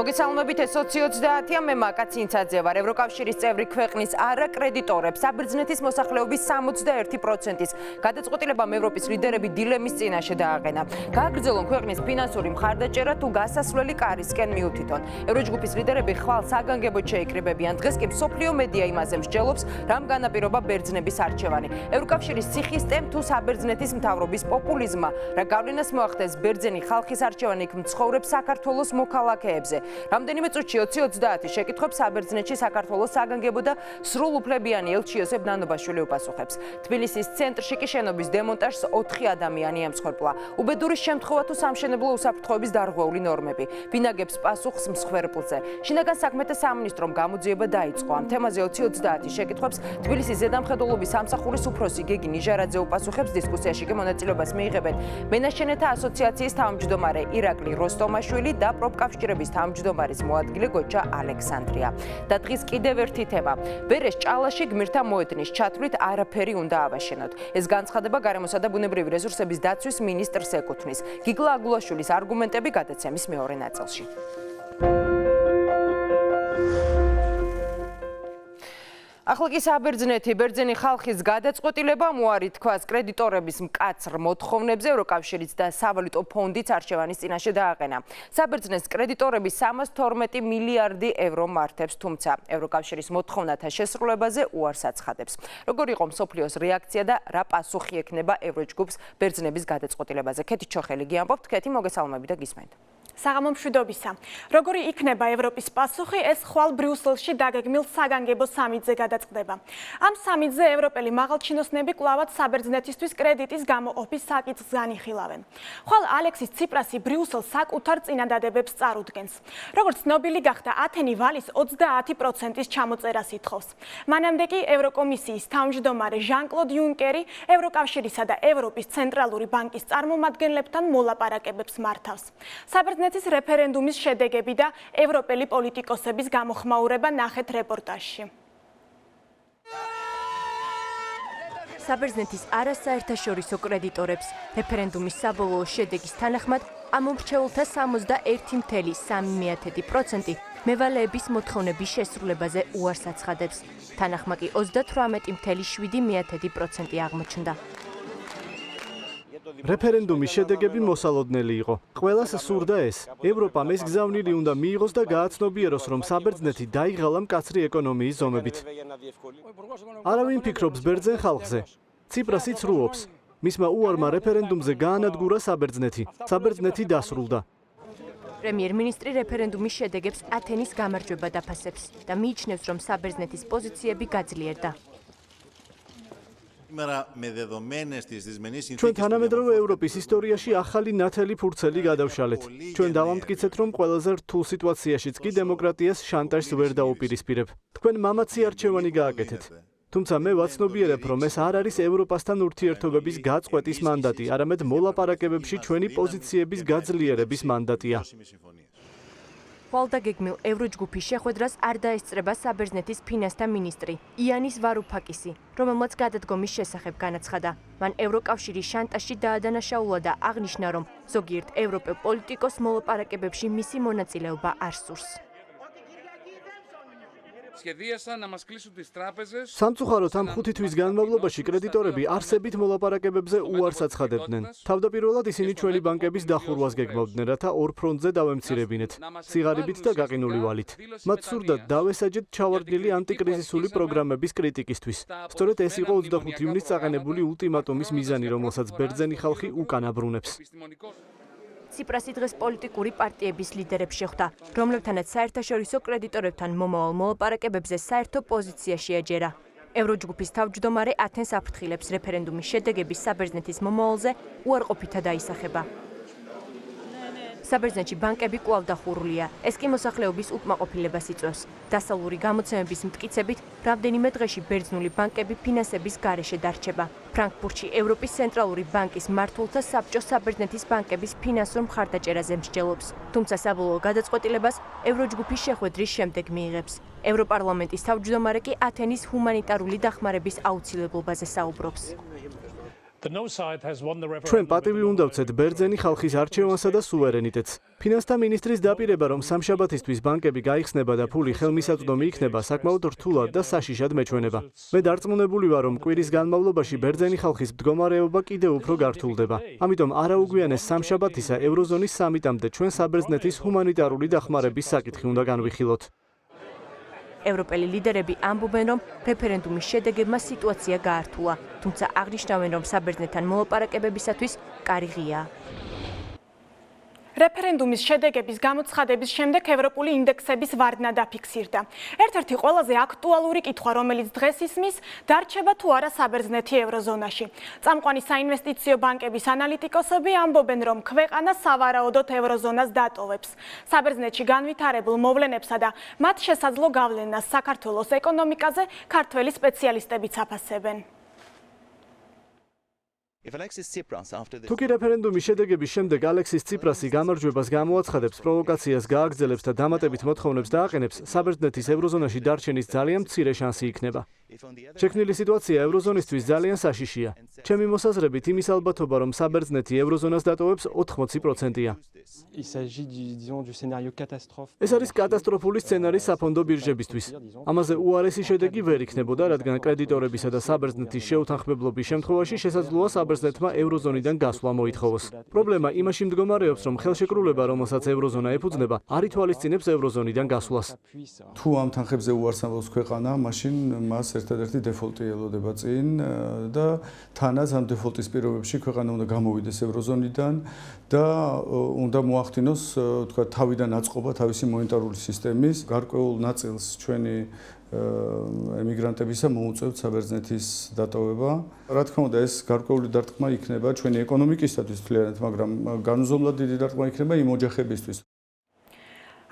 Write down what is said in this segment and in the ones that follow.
მოგესალმებით, ეს 20-ია, მე მაკა ცინცაძე ვარ. ევროკავშირის წევრი ქვეყნის არაკრედიტორებს საბერძნეთის მოსახლეობის 61%-ის გადაწყვეტილებამ ევროპის ლიდერები დილემის წინაშე დააყენა. გააგრძელონ ქვეყნის ფინანსური მხარდაჭერა თუ გასასვლელი კარისკენ მიუთითონ. ევროჯგუფის ლიდერები ხვალ საგანგებოდ შეიკრიბებიან. დღეს კი მსოფლიო მედია იმაზე მსჯელობს, რამ განაპირობა ბერძნების არჩევანი. ევროკავშირის სიხისტემ თუ საბერძნეთის მთავრობის პოპულიზმმა, რა გავლენას მოახდენს ბერძენი ხალხის არჩევანი იქ მცხოვრებ საქართველოს მოქალაქეებზე. რამდენიმე წუთში 20-30 შეკითხვებს საბერძნეთში საქართველოს საგანგებო და სრულუფლებიანი ელჩი იოსებ ნანობაშვილი უპასუხებს. თბილისის ცენტრში კი შენობის დემონტაჟს 4 ადამიანი ემსხვერპლა. უბედური შემთხვევა თუ სამშენებლო უსაფრთხოების დარღვეული ნორმები. ბინაგებს პასუხს მსხვერპლზე. შინაგან საქმეთა სამინისტრომ გამოძიება დაიწყო. ამ თემაზე 20-30 შეკითხვებს თბილისის ზედამხედველობის სამსახურის უფროსი გეგი ნიჟარაძე უპასუხებს. დისკუსიაში კი მონაწილეობას მიიღებენ მენაშენეთა ასოციაციის თავმჯდომარე ირაკლი როსტომაშვილი და პროფკავშირების თავმჯდომარის მოადგილე გოჩა ალექსანდრია. და დღის კიდევ ერთი თემა. ბერეს ჭალაში გმირთა მოედნის ჩათვლით არაფერი უნდა ავაშენოთ. ეს განცხადება გარემოსა და ბუნებრივი რესურსების დაცვის მინისტრს ეკუთვნის. გიგლა აგულაშვილის არგუმენტები გადაცემის მეორე ნაწილში. ახლა კი საბერძნეთი ბერძენი ხალხის გადაწყვეტილება მოარი თქვას კრედიტორების მკაცრ მოთხოვნებზე ევროკავშირიც და სავალუტო ფონდიც არჩევანის წინაშე დააყენა. საბერძნეთს კრედიტორები 312 მილიარდი ევრო მართებს, თუმცა ევროკავშირის მოთხოვნათა შესრულებაზე უარს აცხადებს. როგორ იყო მსოფლიოს რეაქცია და რა პასუხი ექნება ევროჯგუფს ბერძნების გადაწყვეტილებაზე? ქეთი ჩოხელი გიამბობთ, ქეთი მოგესალმები და გისმენთ. საღამო მშვიდობისა. როგორი იქნება ევროპის პასუხი, ეს ხვალ ბრიუსელში დაგეგმილ საგანგებო სამიტზე გადაწყდება. ამ სამიტზე ევროპელი მაღალჩინოსნები კვლავად საბერძნეთისთვის კრედიტის გამოყოფის საკითხს განიხილავენ. ხვალ ალექსის ციპრასი ბრიუსელს საკუთარ წინადადებებს წარუდგენს. როგორც ცნობილი გახდა, ათენი ვალის 30%-ის ჩამოწერას ითხოვს. მანამდე კი ევროკომისიის თავმჯდომარე ჟან-კლოდ იუნკერი ევროკავშირისა და ევროპის ცენტრალური ბანკის წარმომადგენლებთან მოლაპარაკებებს მართავს. საბერძნეთის რეფერენდუმის შედეგები და ევროპელი პოლიტიკოსების გამოხმაურება ნახეთ რეპორტაჟში. საბერძნეთის არასაერთაშორისო კრედიტორებს რეფერენდუმის საბოლოო შედეგის თანახმად ამომრჩეულთა 61.3% მევალეების მოთხოვნების შესრულებაზე უარს აცხადებს. თანახმა კი 38.7% აღმოჩნდა. რეფერენდუმის შედეგები მოსალოდნელი იყო. ყველას სურდა ეს. ევროპამ ეს გზავნილი უნდა მიიღოს და გააცნობიეროს, რომ საბერძნეთი დაიღალა მკაცრი ეკონომიის ზომებით. არავინ ფიქრობს ბერძენ ხალხზე. ციპრას იცრუობს. მისმა უარმა რეფერენდუმზე გაანადგურა საბერძნეთი. საბერძნეთი დასრულდა. პრემიერ-მინისტრი რეფერენდუმის შედეგებს ათენის გამარჯვება დაფასებს და მიიჩნევს, რომ საბერძნეთის პოზიციები გაძლიერდა. ჩვენ თანამედროვე ევროპის ისტორიაში ახალი ნათელი ფურცელი გადავშალეთ. ჩვენ დავამტკიცეთ, რომ ყველაზე რთულ სიტუაციაშიც კი დემოკრატიას შანტაჟს ვერ დაუპირისპირებ. თქვენ მამაცი არჩევანი გააკეთეთ. თუმცა მე ვაცნობიერებ, რომ ეს არ არის ევროპასთან ურთიერთობების გაწყვეტის მანდატი, არამედ მოლაპარაკებებში ჩვენი პოზიციების გაძლიერების მანდატია. ხვალდაგეგმილ ევროჯგუფის შეხვედრას არ დაესწრება საბერძნეთის ფინანსთა მინისტრი იანის ვარუფაკისი, რომელმაც გადადგომის შესახებ განაცხადა. მან ევროკავშირის შანტაჟში დაადანაშაულა და აღნიშნა, რომ ზოგიერთ ევროპელ პოლიტიკოს მოლაპარაკებებში მისი მონაწილეობა არ სურს. სამწუხაროდ ამ 5 თვის განმავლობაში კრედიტორები არსებით მოლაპარაკებებზე უარს აცხადებდნენ. თავდაპირველად ისინი ჩვენი ბანკების დახურვას გეგმავდნენ, რათა ორ ფრონტზე დავემცირებინეთ, სიღარიბით და გაყინული ვალით. მათ სურდათ დავესაჯეთ ჩავარდნილი ანტიკრიზისული პროგრამების კრიტიკისთვის. სწორედ ეს იყო 25 ივნისს წაყენებული ულტიმატუმის მიზანი, რომელსაც ბერძენი ხალხი უკან აბრუნებს. ციპრასი დღეს პოლიტიკური პარტიების ლიდერებს შეხვდა, რომლებთანაც საერთაშორისო კრედიტორებთან მომავალ მოლაპარაკებებზე საერთო პოზიცია შეაჯერა. ევროჯგუფის თავმჯდომარე ათენს აფრთხილებს რეფერენდუმის შედეგების საბერძნეთის მომავალზე უარყოფითა დაისახება. საბერძნეთში ბანკები კვლავ დახურულია. ეს კი მოსახლეობის უკმაყოფილებას იწვევს. დასავლური გამოცემების მტკიცებით, რამდენიმე დღეში ბერძნული ბანკები ფინანსების გარეშე დარჩება. ფრანკფურტში ევროპის ცენტრალური ბანკის მმართველთა საბჭო საბერძნეთის ბანკების ფინანსურ მხარდაჭერაზე მსჯელობს. თუმცა საბოლოო გადაწყვეტილებას ევროჯგუფის შეხვედრის შემდეგ მიიღებს. ევროპარლამენტის თავმჯდომარე კი ათენის ჰუმანიტარული დახმარების აუცილებლობაზე საუბრობს. ჩვენ პატივი უნდა ვცეთ ბერძენი ხალხის არჩევანსა და სუვერენიტეტს. ფინანსთა მინისტრის დაპირება, რომ სამშაბათისთვის ბანკები გაიხსნება და ფული ხელმისაწვდომი იქნება, საკმაოდ რთულად და საშიშად მეჩვენება. მე დარწმუნებული ვარ, რომ კვირის განმავლობაში ბერძენი ხალხის მდგომარეობა კიდევ უფრო გართულდება. ამიტომ არაუგვიანეს სამშაბათისა ევროზონის სამიტამდე ჩვენ საბერძნეთის ჰუმანიტარული დახმარების საკითხი უნდა განვიხილოთ. ევროპელი ლიდერები ამბობენ, რომ რეფერენდუმის შედეგებმა სიტუაცია გაართულა, თუმცა აღნიშნავენ, რომ საბერძნეთთან მოლაპარაკებებისათვის კარი ღიაა. რეფერენდუმის შედეგების გამოცხადების შემდეგ ევროპული ინდექსების ვარდნა დაფიქსირდა. ერთ-ერთი ყველაზე აქტუალური კითხვა, რომელიც დღეს ისმის, დარჩება თუ არა საბერძნეთი ევროზონაში. წამყვანი საინვესტიციო ბანკების ანალიტიკოსები ამბობენ, რომ ქვეყანა სავარაუდოდ ევროზონას დატოვებს. საბერძნეთში განვითარებულ მოვლენებსა და მათ შესაძლო გავლენას საქართველოს ეკონომიკაზე ქართველი სპეციალისტებიც აფასებენ. თუკი რეფერენდუმის შედეგების შემდეგ ალექსის ციპრასი გამარჯვებას გამოაცხადებს, პროვოკაციას გააგრძელებს და დამატებით მოთხოვნებს დააყენებს, საბერძნეთის ევროზონაში დარჩენის ძალიან მცირე შანსი იქნება. შექმნილი სიტუაცია ევროზონისთვის ძალიან საშიშია. ჩემი მოსაზრებით იმის ალბათობა, რომ საბერძნეთი ევროზონას დატოვებს 80%-ია. ეს არის კატასტროფული სცენარი საფონდო ბირჟებისთვის. ამაზე უარესი შედეგი ვერ იქნებოდა, რადგან კრედიტორებისა და საბერძნეთის შეუთანხმებლობის შემთხვევაში შესაძლოა საბერძნეთმა ევროზონიდან გასვლა მოითხოვოს. პრობლემა იმაში მდგომარეობს, რომ ხელშეკრულება, რომელსაც ევროზონა ეფუძნება, არ ითვალისწინებს ევროზონიდან გასვლას. თუ ამ თანხებზე უარს ამბობს ქვეყანა, მაშინ მას ერთადერთი დეფოლტი ელოდება წინ და თანაც ამ დეფოლტის პირობებში ქვეყანა უნდა გამოვიდეს ევროზონიდან და უნდა მოახდინოს თქვა თავიდან აწყობა თავისი მონეტარული სისტემის. გარკვეულ ნაწილს ჩვენი ემიგრანტებისა მოუწევთ საბერძნეთის დატოვება. რა თქმა უნდა, ეს გარკვეული დარტყმა იქნება ჩვენი ეკონომიკისათვის მთლიანად, მაგრამ განუზომლად დიდი დარტყმა იქნება იმ ოჯახებისთვის.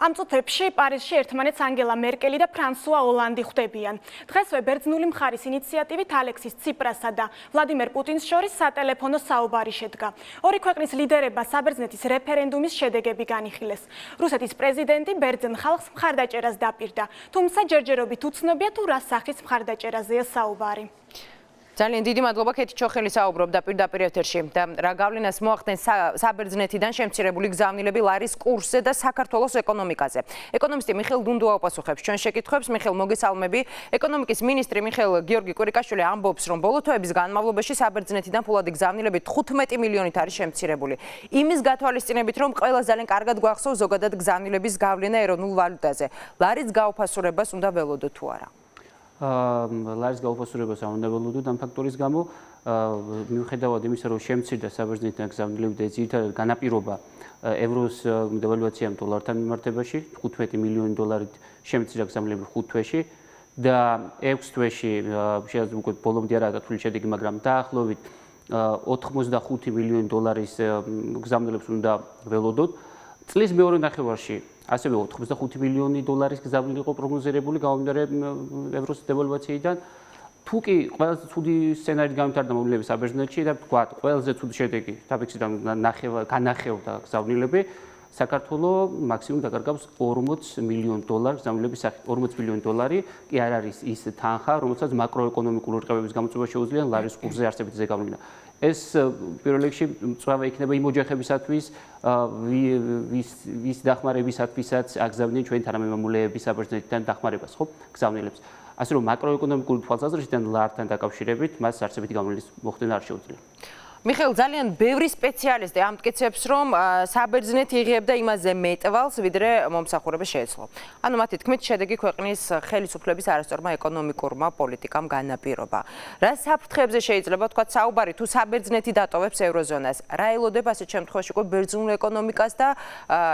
ამ წუთებში პარიზში ერთმანეთს ანგელა მერკელი და ფრანსუა ოლანდი ხვდებიან. დღესვე ბერძნული მხარის ინიციატივით ალექსის ციპრასა და ვლადიმერ პუტინს შორის სატელეფონო საუბარი შედგა. ორი ქვეყნის ლიდერება საბერძნეთის რეფერენდუმის შედეგები განიხილეს. რუსეთის პრეზიდენტი ბერძენ ხალხს მხარდაჭერას დაპირდა, თუმცა ჯერჯერობით უცნობია თუ რა სახის მხარდაჭერაზეა საუბარი. ძალიან დიდი მადლობა ქეთი ჩოხელი საუბრობდა პირდაპირ ეთერში და რა გავლენას მოახდენს საბერძნეთიდან შემცირებული გზავნილები ლარის კურსზე და საქართველოს ეკონომიკაზე. ეკონომისტი მიხეილ დუნდუა უპასუხებს ჩვენ შეკითხვებს. მიხეილ, მოგესალმები. ეკონომიკის მინისტრი მიხეილ გიორგი კვირიკაშვილი ამბობს, რომ ბოლო თვეების განმავლობაში საბერძნეთიდან ფულადი გზავნილები 15 მილიონით არის შემცირებული. იმის გათვალისწინებით, რომ ყველა ძალიან კარგად გვახსოვს ზოგადად გზავნილების გავლენა ეროვნულ ვალუტაზე. ლარის გაუფასურებას უნდა ველოდო თუ არა? ლარის გაუფასურებას არ უნდა ველოდოთ ამ ფაქტორის გამო, მიუხედავად იმისა, რომ შემცირდა საბერძნეთიდან გზავნილები და ძირითადად განაპირობა ევროს დევალვაციამ დოლართან მიმართებაში, 15 მილიონი დოლარით შემცირდა გზავნილები 5 თვეში და 6 თვეში შეიძლება უკვე ბოლომდე არ დათვლილი შედეგი, მაგრამ დაახლოებით 85 მილიონი დოლარის გზავნილებს უნდა ველოდოთ. წლის მეორე ნახევარში ასევე 85 მილიონი დოლარის გზავნილი იყო პროგნოზირებული გამომდინარე ევროს დევალვაციიდან. თუ კი ყველაზე ცუდი სცენარით განვითარდა მოვლენები საბერძნეთში და თქვა ყველაზე ცუდი შედეგი დაფიქსირდა განახევრდა გზავნილები, საქართველოს მაქსიმუმ დაკარგავს 40 მილიონ დოლარს გზავნილების სახით. 40 მილიონი დოლარი კი არ არის ის თანხა, რომელსაც მაკროეკონომიკური რყევების გამოწვევა შეუძლია ლარის კურსზე არსებითი ზეგავლენა. ეს პირველ რიგში მწვავე იქნება იმ ოჯახებისათვის, ვის დახმარებისათვისაც აგზავნიან ჩვენ თანამემამულეები საბერძნეთიდან დახმარებას, ხო, გზავნილებს. ასე რომ მაკროეკონომიკური თვალსაზრისით ლართან დაკავშირებით მას არსებითი გავლენის მოხდენა არ შეუძლია. მიხეილ, ძალიან ბევრი სპეციალისტი ამტკიცებს, რომ საბერძნეთი იღებდა იმაზე მეტვალს, ვიდრე მომსახურება შეეძლო. ანუ მათი თქმით, შედეგი ქვეყნის ხელისუფლების არასწორმა ეკონომიკურმა პოლიტიკამ განაპირობა. რა საფრთხეებზე შეიძლება თქვა საუბარი, თუ საბერძნეთი დატოვებს ევროზონას? რა ელოდება ასეთ შემთხვევაში უკვე ბერძნულ ეკონომიკას და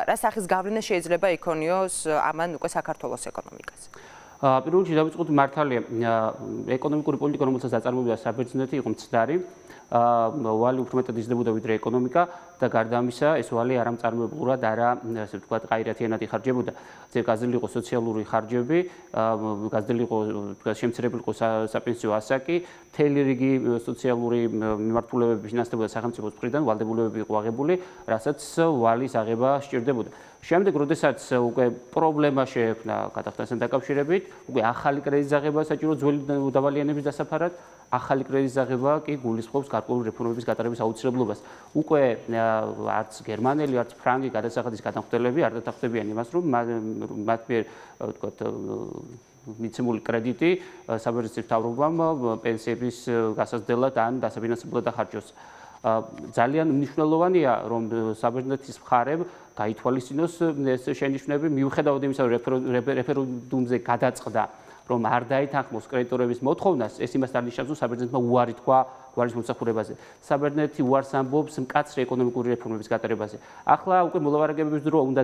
რა სახის გავლენა შეიძლება იქონიოს ამან უკვე საქართველოს ეკონომიკაზე? პირველ რიგში დავიწყოთ მართალია ეკონომიკური პოლიტიკა, რომელსაც აწარმოებდა საბერძნეთი, იყო მცდარი. ვალი უფრო მეტად იზრდებოდა ვიდრე ეკონომიკა და გარდა ამისა ეს ვალი არამწარმოებულად არა ასე ვთქვათ ყაირათიანად იხარჯებოდა. ძე გაზრდილი იყო სოციალური ხარჯები, გაზრდილი იყო შემცირებული იყო საპენსიო ასაკი, მთელი რიგი სოციალური მიმართულებები ფინანსდებოდა სახელმწიფოს მხრიდან, ვალდებულებები იყო აღებული, რასაც ვალის აღება სჭირდებოდა. შემდეგ, როდესაც უკვე პრობლემა შეექმნა გადახდასთან დაკავშირებით, უკვე ახალი კრედიტის აღება საჭირო ძველი დავალიანების დასაფარად, ახალი კრედიტის აღება კი გულისხმობს გარკვეული რეფორმების გატარების აუცილებლობას. უკვე არც გერმანელი, არც ფრანგი გადასახადის გადამხდელები არ დათანხმდებიან იმას, რომ მათ მიერ ვთქვათ მიცემული კრედიტი საბერძნეთის მთავრობამ პენსიების გასაზრდელად ან დასაფინანსებლად დახარჯოს. ძალიან მნიშვნელოვანია, რომ საბერძნეთის მხარემ გაითვალისწინოს ეს შენიშვნები, მიუხედავად იმისა, რომ რეფერენდუმზე გადაწყდა, რომ არ დაეთანხმოს კრედიტორების მოთხოვნას, ეს იმას არ ნიშნავს, რომ საბერძნეთმა უარი თქვა უარის მომსახურებაზე. საბერძნეთი უარს ამბობს მკაცრი ეკონომიკური რეფორმების გატარებაზე. ახლა უკვე მოლაპარაკებების დრო უნდა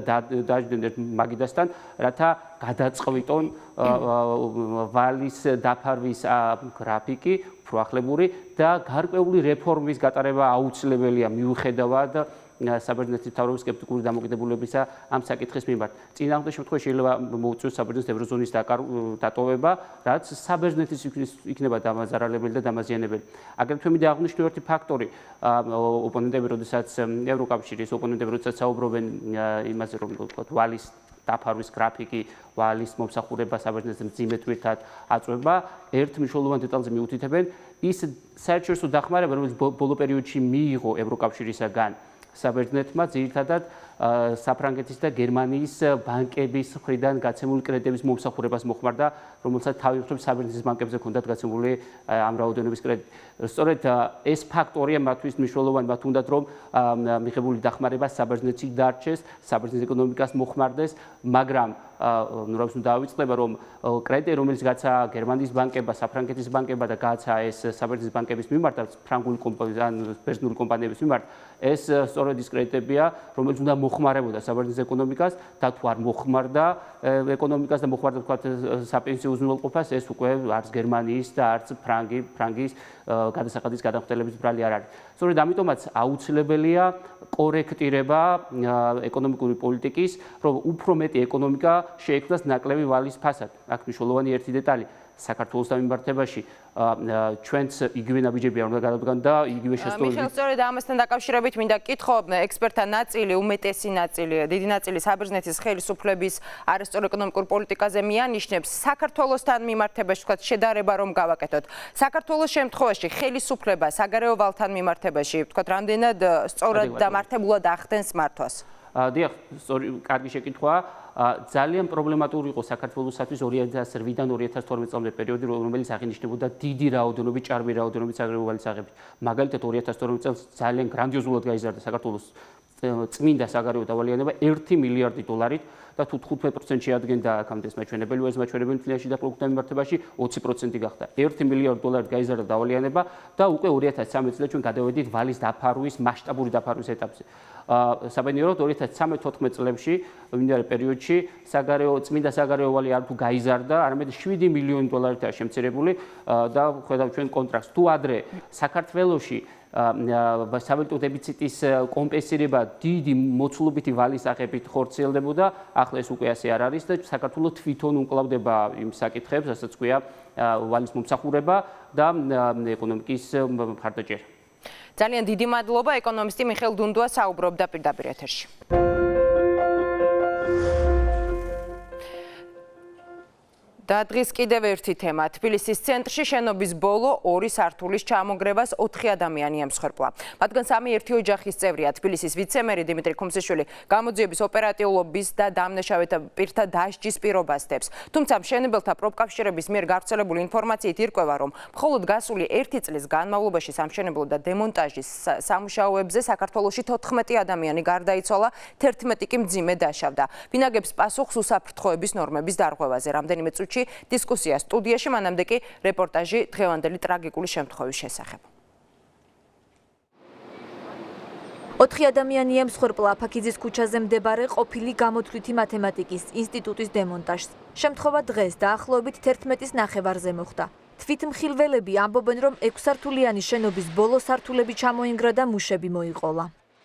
დაждდნენ ერთ მაგიდასთან, რათა გადაწყვიტონ ვალის დაფარვის გრაფიკი, პროახლებური და გარკვეული რეფორმის გატარება აუცილებელია მიუხედავად საბერძნეთის მთავრობის სკეპტიკური დამოკიდებულებისა ამ საკითხის მიმართ. წინააღმდეგ შემთხვევაში შეიძლება მოუწიოს საბერძნეთის ევროზონის დატოვება, რაც საბერძნეთის იქნება დამაზარალებელი და დამაზიანებელი. აგრეთვე მინდა აღნიშნო ერთი ფაქტორი, ოპონენტები, როდესაც ევროკავშირის ოპონენტები, როდესაც საუბრობენ იმაზე, რომ ვთქვათ, ვალის დაფარვის გრაფიკი, ვალის მომსახურება საბერძნეთს მძიმე თვირთად აწვება, ერთ მნიშვნელოვან დეტალზე მიუთითებენ ის საერთაშორისო დახმარება, რომელიც ბოლო პერიოდში მიიღო ევროკავშირისაგან საბერძნეთმა ძირითადად საფრანგეთის და გერმანიის ბანკების მხრიდან გაცემული კრედიტების მომსახურებას მოხმარდა, რომელსაც თავი მხრივ საბერძნეთის ბანკებზე ჰქონდათ გაცემული ამ რაოდენობის კრედიტი. სწორედ ეს ფაქტორია მათთვის მნიშვნელოვანი, მათ უნდათ რომ მიღებული დახმარება საბერძნეთში დარჩეს, საბერძნეთის ეკონომიკას მოხმარდეს, მაგრამ ნურამს უნდა დავიწყდება, რომ კრედიტი, რომელიც გაცა გერმანიის ბანკებმა, საფრანგეთის ბანკებმა და გაცა ეს საბერძნეთის ბანკების მიმართ, ფრანგული ან ბერძნული კომპანიების მიმართ, ეს სწორედ ის კრედიტებია, რომელიც უნდა მოხმარებოდა საბერძნეთის ეკონომიკას და თუ არ მოხმარდა ეკონომიკას და მოხმარდა თქვათ საპენსიო უზრუნველყოფას, ეს უკვე არც გერმანიის და არც ფრანგის გადასახადის გადამხდელების ბრალი არ არის. სწორედ ამიტომაც აუცილებელია კორექტირება ეკონომიკური პოლიტიკის, რომ უფრო მეტი ეკონომიკა შეექმნას ნაკლები ვალის ფასად. აქ მნიშვნელოვანი ერთი დეტალი საქართველოს მიმართებაში ჩვენც იგივე ნაბიჯები არ უნდა გადავდგან და იგივე შესწავლები. მიხეილ, სწორედ ამასთან დაკავშირებით მინდა გკითხო, ექსპერტთა ნაწილი, უმეტესი ნაწილი, დიდი ნაწილი საბერძნეთის ხელისუფლების არასწორ ეკონომიკურ პოლიტიკაზე მიანიშნებს საქართველოსთან მიმართებაში, თქვათ, შედარება რომ გავაკეთოთ. საქართველოს შემთხვევაში ხელისუფლება საგარეო ვალთან მიმართებაში, თქვათ, რამდენად სწორად და მართებულად ახდენს მართვას? დიახ, კარგი შეკითხვაა. ძალიან პრობლემატური იყო საქართველოსთვის 2008-დან 2012 წლამდე პერიოდი, რომელიც აღინიშნებოდა დიდი რაოდენობით, ჭარბი რაოდენობით საგარეო ვალის აღებით. მაგალითად 2012 წელს ძალიან გრანდიოზულად გაიზარდა საქართველოს წმინდა საგარეო დავალიანება 1 მილიარდი დოლარით და თუ 15% შეადგენდა აქამდე ეს მაჩვენებელი, ეს მაჩვენებელი მთლიანში და პროდუქტთან მიმართებაში 20% გახდა. 1 მილიარდ დოლარით გაიზარდა დავალიანება და უკვე 2013 წელს ჩვენ გადავედით ვალის დაფარვის, მასშტაბური დაფარვის ეტაპზე. საბედნიეროდ 2013-14 წლებში მიმდინარე პერიოდში წმინდა საგარეო ვალი არ თუ გაიზარდა, არამედ 7 მილიონი დოლარითაა შემცირებული და ხედავ ჩვენ კონტრაქტს. თუ ადრე საქართველოში სავალუტო დეფიციტის კომპენსირება დიდი მოცულობითი ვალის აღებით ხორციელდებოდა, ახლა ეს უკვე ასე არ არის და საქართველოს თვითონ უკვლავდება იმ საკითხებს, რასაც ქვია ვალის მომსახურება და ეკონომიკის მხარდაჭერა. ძალიან დიდი მადლობა, ეკონომისტი მიხეილ დუნდუა საუბრობდა პირდაპირ ეთერში. და დღეს კიდევ ერთი თემა. თბილისის ცენტრში შენობის ბოლო 2 სართულის ჩამოგრევას 4 ადამიანი ემსხვერპლა. მათგან 3 ერთი ოჯახის წევრია. თბილისის ვიცე-მერი დიმიტრი ხუმსიშვილი გამოძიების ოპერატიულობის და დამნაშავეთა პირთა დასჯის პირობას დებს. თუმცა მშენებელთა პროფკავშირების მიერ გავრცელებული ინფორმაციით ირკვევა, რომ მხოლოდ გასული 1 წლის განმავლობაში სამშენებლო და დემონტაჟის სამუშაოებზე საქართველოში 14 ადამიანი გარდაიცვალა, 11 კი მძიმე დაშავდა. ბინაგებს პასუხს უსაფრთხოების ნორმების დარღვევაზე. რამდენიმე წუთში დისკუსია სტუდიაში, მანამდე კი რეპორტაჟი დღევანდელი ტრაგიკული შემთხვევის შესახებ. 4 ადამიანი ემსხვერპლა აფაქიძის ქუჩაზე მდებარე ყოფილი გამოთვლითი მათემატიკის ინსტიტუტის დემონტაჟს. შემთხვევა დღეს დაახლოებით 11-ის ნახევარზე მოხდა. თვითმხილველები ამბობენ, რომ 6 სართულიანი შენობის ბოლო სართულები ჩამოინგრა და მუშები მოიყოლა.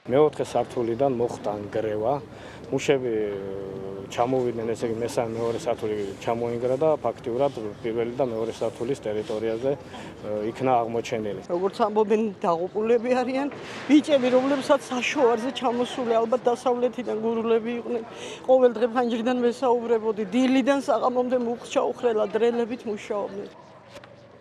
მეოთხე სართულიდან მოხდა ნგრევა. მუშები ჩამოვიდნენ, ესე იგი მესამე მეორე სართული ჩამოინგრა და ფაქტიურად პირველი და მეორე სართულის ტერიტორიაზე იქნა აღმოჩენილი. როგორც ამბობენ, დაღუპულები არიან ბიჭები, რომლებსაც საშუალზე ჩამოსული, ალბათ დასავლეთიდან გურულები იყვნენ. ყოველ დღე ფანჯრიდან მესაუბრებოდი, დილიდან საღამომდე მუხს ჩაუხრელა დრელებით მუშაობდნენ.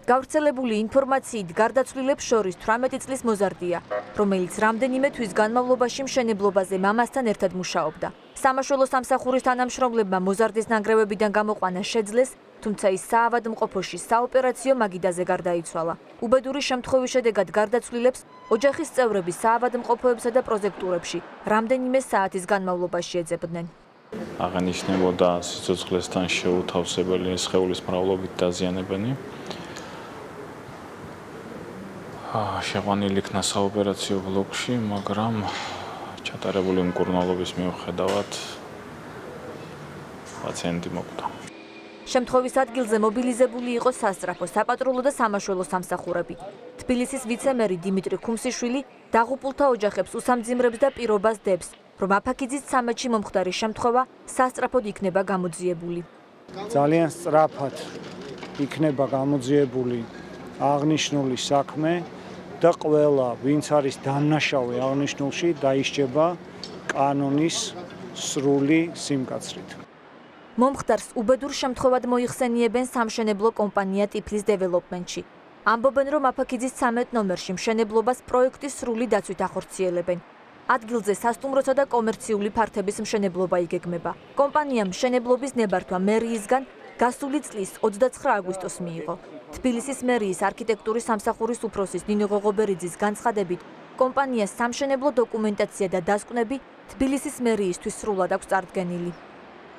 გავრცელებული ინფორმაციით გარდაცვლილებს შორის 18 წლის მოზარდია, რომელიც რამდენიმე თვის განმავლობაში მშენებლობაზე მამასთან ერთად მუშაობდა. სამაშველო სამსახურის თანამშრომლებმა მოზარდის ნანგრევებიდან გამოყვანა შეძლეს, თუმცა ის საავადმყოფოში საოპერაციო მაგიდაზე გარდაიცვალა. უბედური შემთხვევის შედეგად გარდაცვლილებს ოჯახის წევრები საავადმყოფოებსა და პროზექტურებში რამდენიმე საათის განმავლობაში ეძებდნენ. აღენიშნებოდა სიცოცხლესთან შეუთავსებელი სხეულის მრავლობით დაზიანებანი. შეყვანილი იქნა საოპერაციო ბლოკში, მაგრამ ჩატარებული მკურნალობის მიუხედავად პაციენტი მოკვდა. შემთხვევის ადგილზე მობილიზებული იყო სასწრაფო, საპატრულო და სამაშველო სამსახურები. თბილისის ვიცემერი დიმიტრი ქუმსიშვილი დაღუპულთა ოჯახებს უსამძიმრებს და პირობას დებს, რომ აფაქიძის 13-ში მომხდარი შემთხვევა სასწრაფოდ იქნება გამოძიებული. ძალიან სწრაფად იქნება გამოძიებული აღნიშნული საქმე და ყველა, ვინც არის დამნაშავე აღნიშნულში, დაისჯება კანონის სრული სიმკაცრით. მომხდარს უბედურ შემთხვევად მოიხსენიებენ სამშენებლო კომპანია ტიფლის დეველოპმენტში. ამბობენ, რომ აფაქიძის 13 ნომერში მშენებლობას პროექტის სრული დაცვით ახორციელებენ. ადგილზე სასტუმროთა და კომერციული ფართების მშენებლობა იგეგმება. კომპანიამ მშენებლობის ნებართვა მერიისგან გასული წლის 29 აგვისტოს მიიღო. თბილისის მერიის არქიტექტურის სამსახურის უფროსის ნინო ღოღობერიძის განცხადებით, კომპანიას სამშენებლო დოკუმენტაცია და დასკვნები თბილისის მერიისთვის სრულად აქვს წარდგენილი.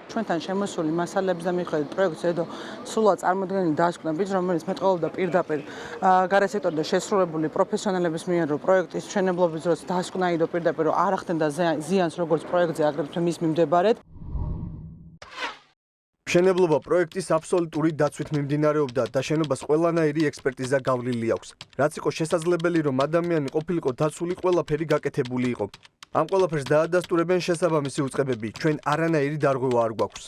ჩვენთან შემოსული მასალებს და მიხედვით პროექტს ედო სრულად წარმოდგენილი დასკვნებით, რომელიც მეტყველებდა პირდაპირ გარესექტორიდან შესრულებული პროფესიონალების მიერ, რომ პროექტის მშენებლობის დროს დასკვნა იდო პირდაპირ არ ახდენდა ზიანს როგორც პროექტზე, აგრეთვე მის მიმდებარედ. მშენებლობა პროექტის აბსოლუტური დაცვით მიმდინარეობდა და შენობას ყველანაირი ექსპერტიზა გავლილი აქვს. რაც იყო შესაძლებელი, რომ ადამიანი ყოფილიყო დაცული, ყველაფერი გაკეთებული იყო. ამ ყველაფერს დაადასტურებენ შესაბამისი უწყებები. ჩვენ არანაირი დარღვევა არ გვაქვს.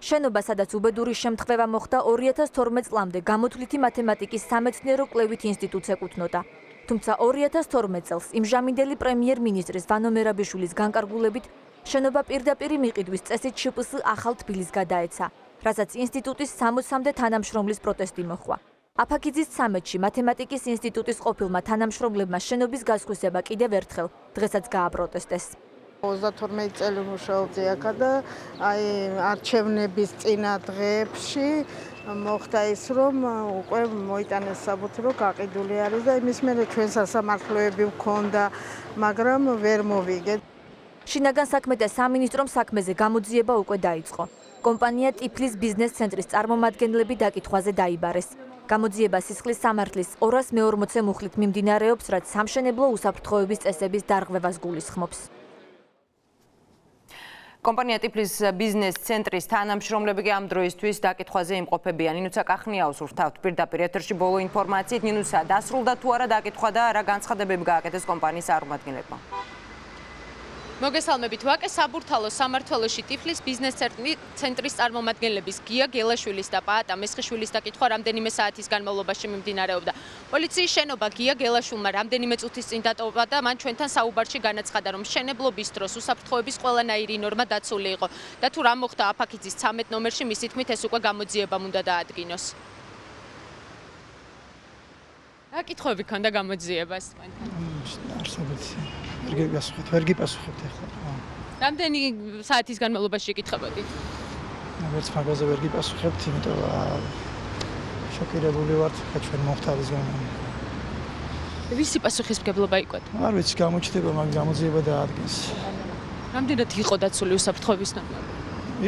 შენობა, სადაც უბედური შემთხვევა მოხდა 2012 წლამდე გამოთვლითი მათემატიკის სამეცნიერო კვლევით ინსტიტუტს ეკუთვნოდა. თუმცა 2012 წელს იმჟამინდელი პრემიერ-მინისტრის ვანო მერაბიშვილის განკარგულებით შენობა პირდაპირ მიყიდვის წესით შპს ახალ თბილისს გადაეცა, რასაც ინსტიტუტის 60-მდე თანამშრომლის პროტესტი მოჰყვა. აფაქიძის 13-ში მათემატიკის ინსტიტუტის ყოფილმა თანამშრომლებმა შენობის გასხვისება კიდევ ერთხელ დღესაც გააპროტესტეს. 32 წელი მუშაობდი აქ და არჩევნების წინა დღეებში მოხდა ის, რომ უკვე მოიტანეს საბუთი, რომ გაყიდული არის და იმის მერე ჩვენ სასამართლოები ვქონდა, მაგრამ ვერ მოვიგეთ. შინაგან საქმეთა სამინისტრომ საქმეზე გამოძიება უკვე დაიწყო. კომპანია ტიფლის ბიზნეს ცენტრის წარმომადგენლები დაკითხვაზე დაიბარეს. გამოძიება სისხლის სამართლის 240 მუხლით მიმდინარეობს, რაც სამშენებლო უსაფრთხოების წესების დარღვევას გულისხმობს. კომპანია ტიფლის ბიზნეს ცენტრის თანამშრომლები კი ამ დროისთვის დაკითხვაზე იმყოფებიან. ნინუცა კახნიაუს ვრთავთ პირდაპირ ეთერში ბოლო ინფორმაციით. ნინუცა, დასრულდა თუ არა დაკითხვა და რა განცხადებები გააკეთეს კომპანიის წარმომადგენლებმა? მოგესალმებით, ვაკე საბურთალოს სამმართველოში ტიფლის ბიზნეს ცენტრის წარმომადგენლების გია გელაშვილის და პაატა მესხიშვილის დაკითხვა რამდენიმე საათის განმავლობაში მიმდინარეობდა. პოლიციის შენობა გია გელაშვილმა რამდენიმე წუთის წინ დატოვა და მან ჩვენთან საუბარში განაცხადა, რომ მშენებლობის დროს უსაფრთხოების ყველანაირი ნორმა დაცული იყო და თუ რა მოხდა აფაქიძის 13 ნომერში, მისი თქმით ეს უკვე გამოძიებამ უნდა დაადგინოს. რა კითხვები ქონდა გამოძიებას თქვენთან? ვერ გიპასუხებთ ახლა. რამდენი საათის განმავლობაში იკითხებოდით? ვერც მაგაზე ვერ გიპასუხებთ, იმიტომ რომ შოკირებული ვართ ჩვენ მომხდარის გამო. ვისი პასუხისმგებლობა იყო? არ ვიცი, გამოჩნდება მაგ გამოძიება დაადგეს. რამდენად იყო დაცული უსაფრთხოების ნორმები?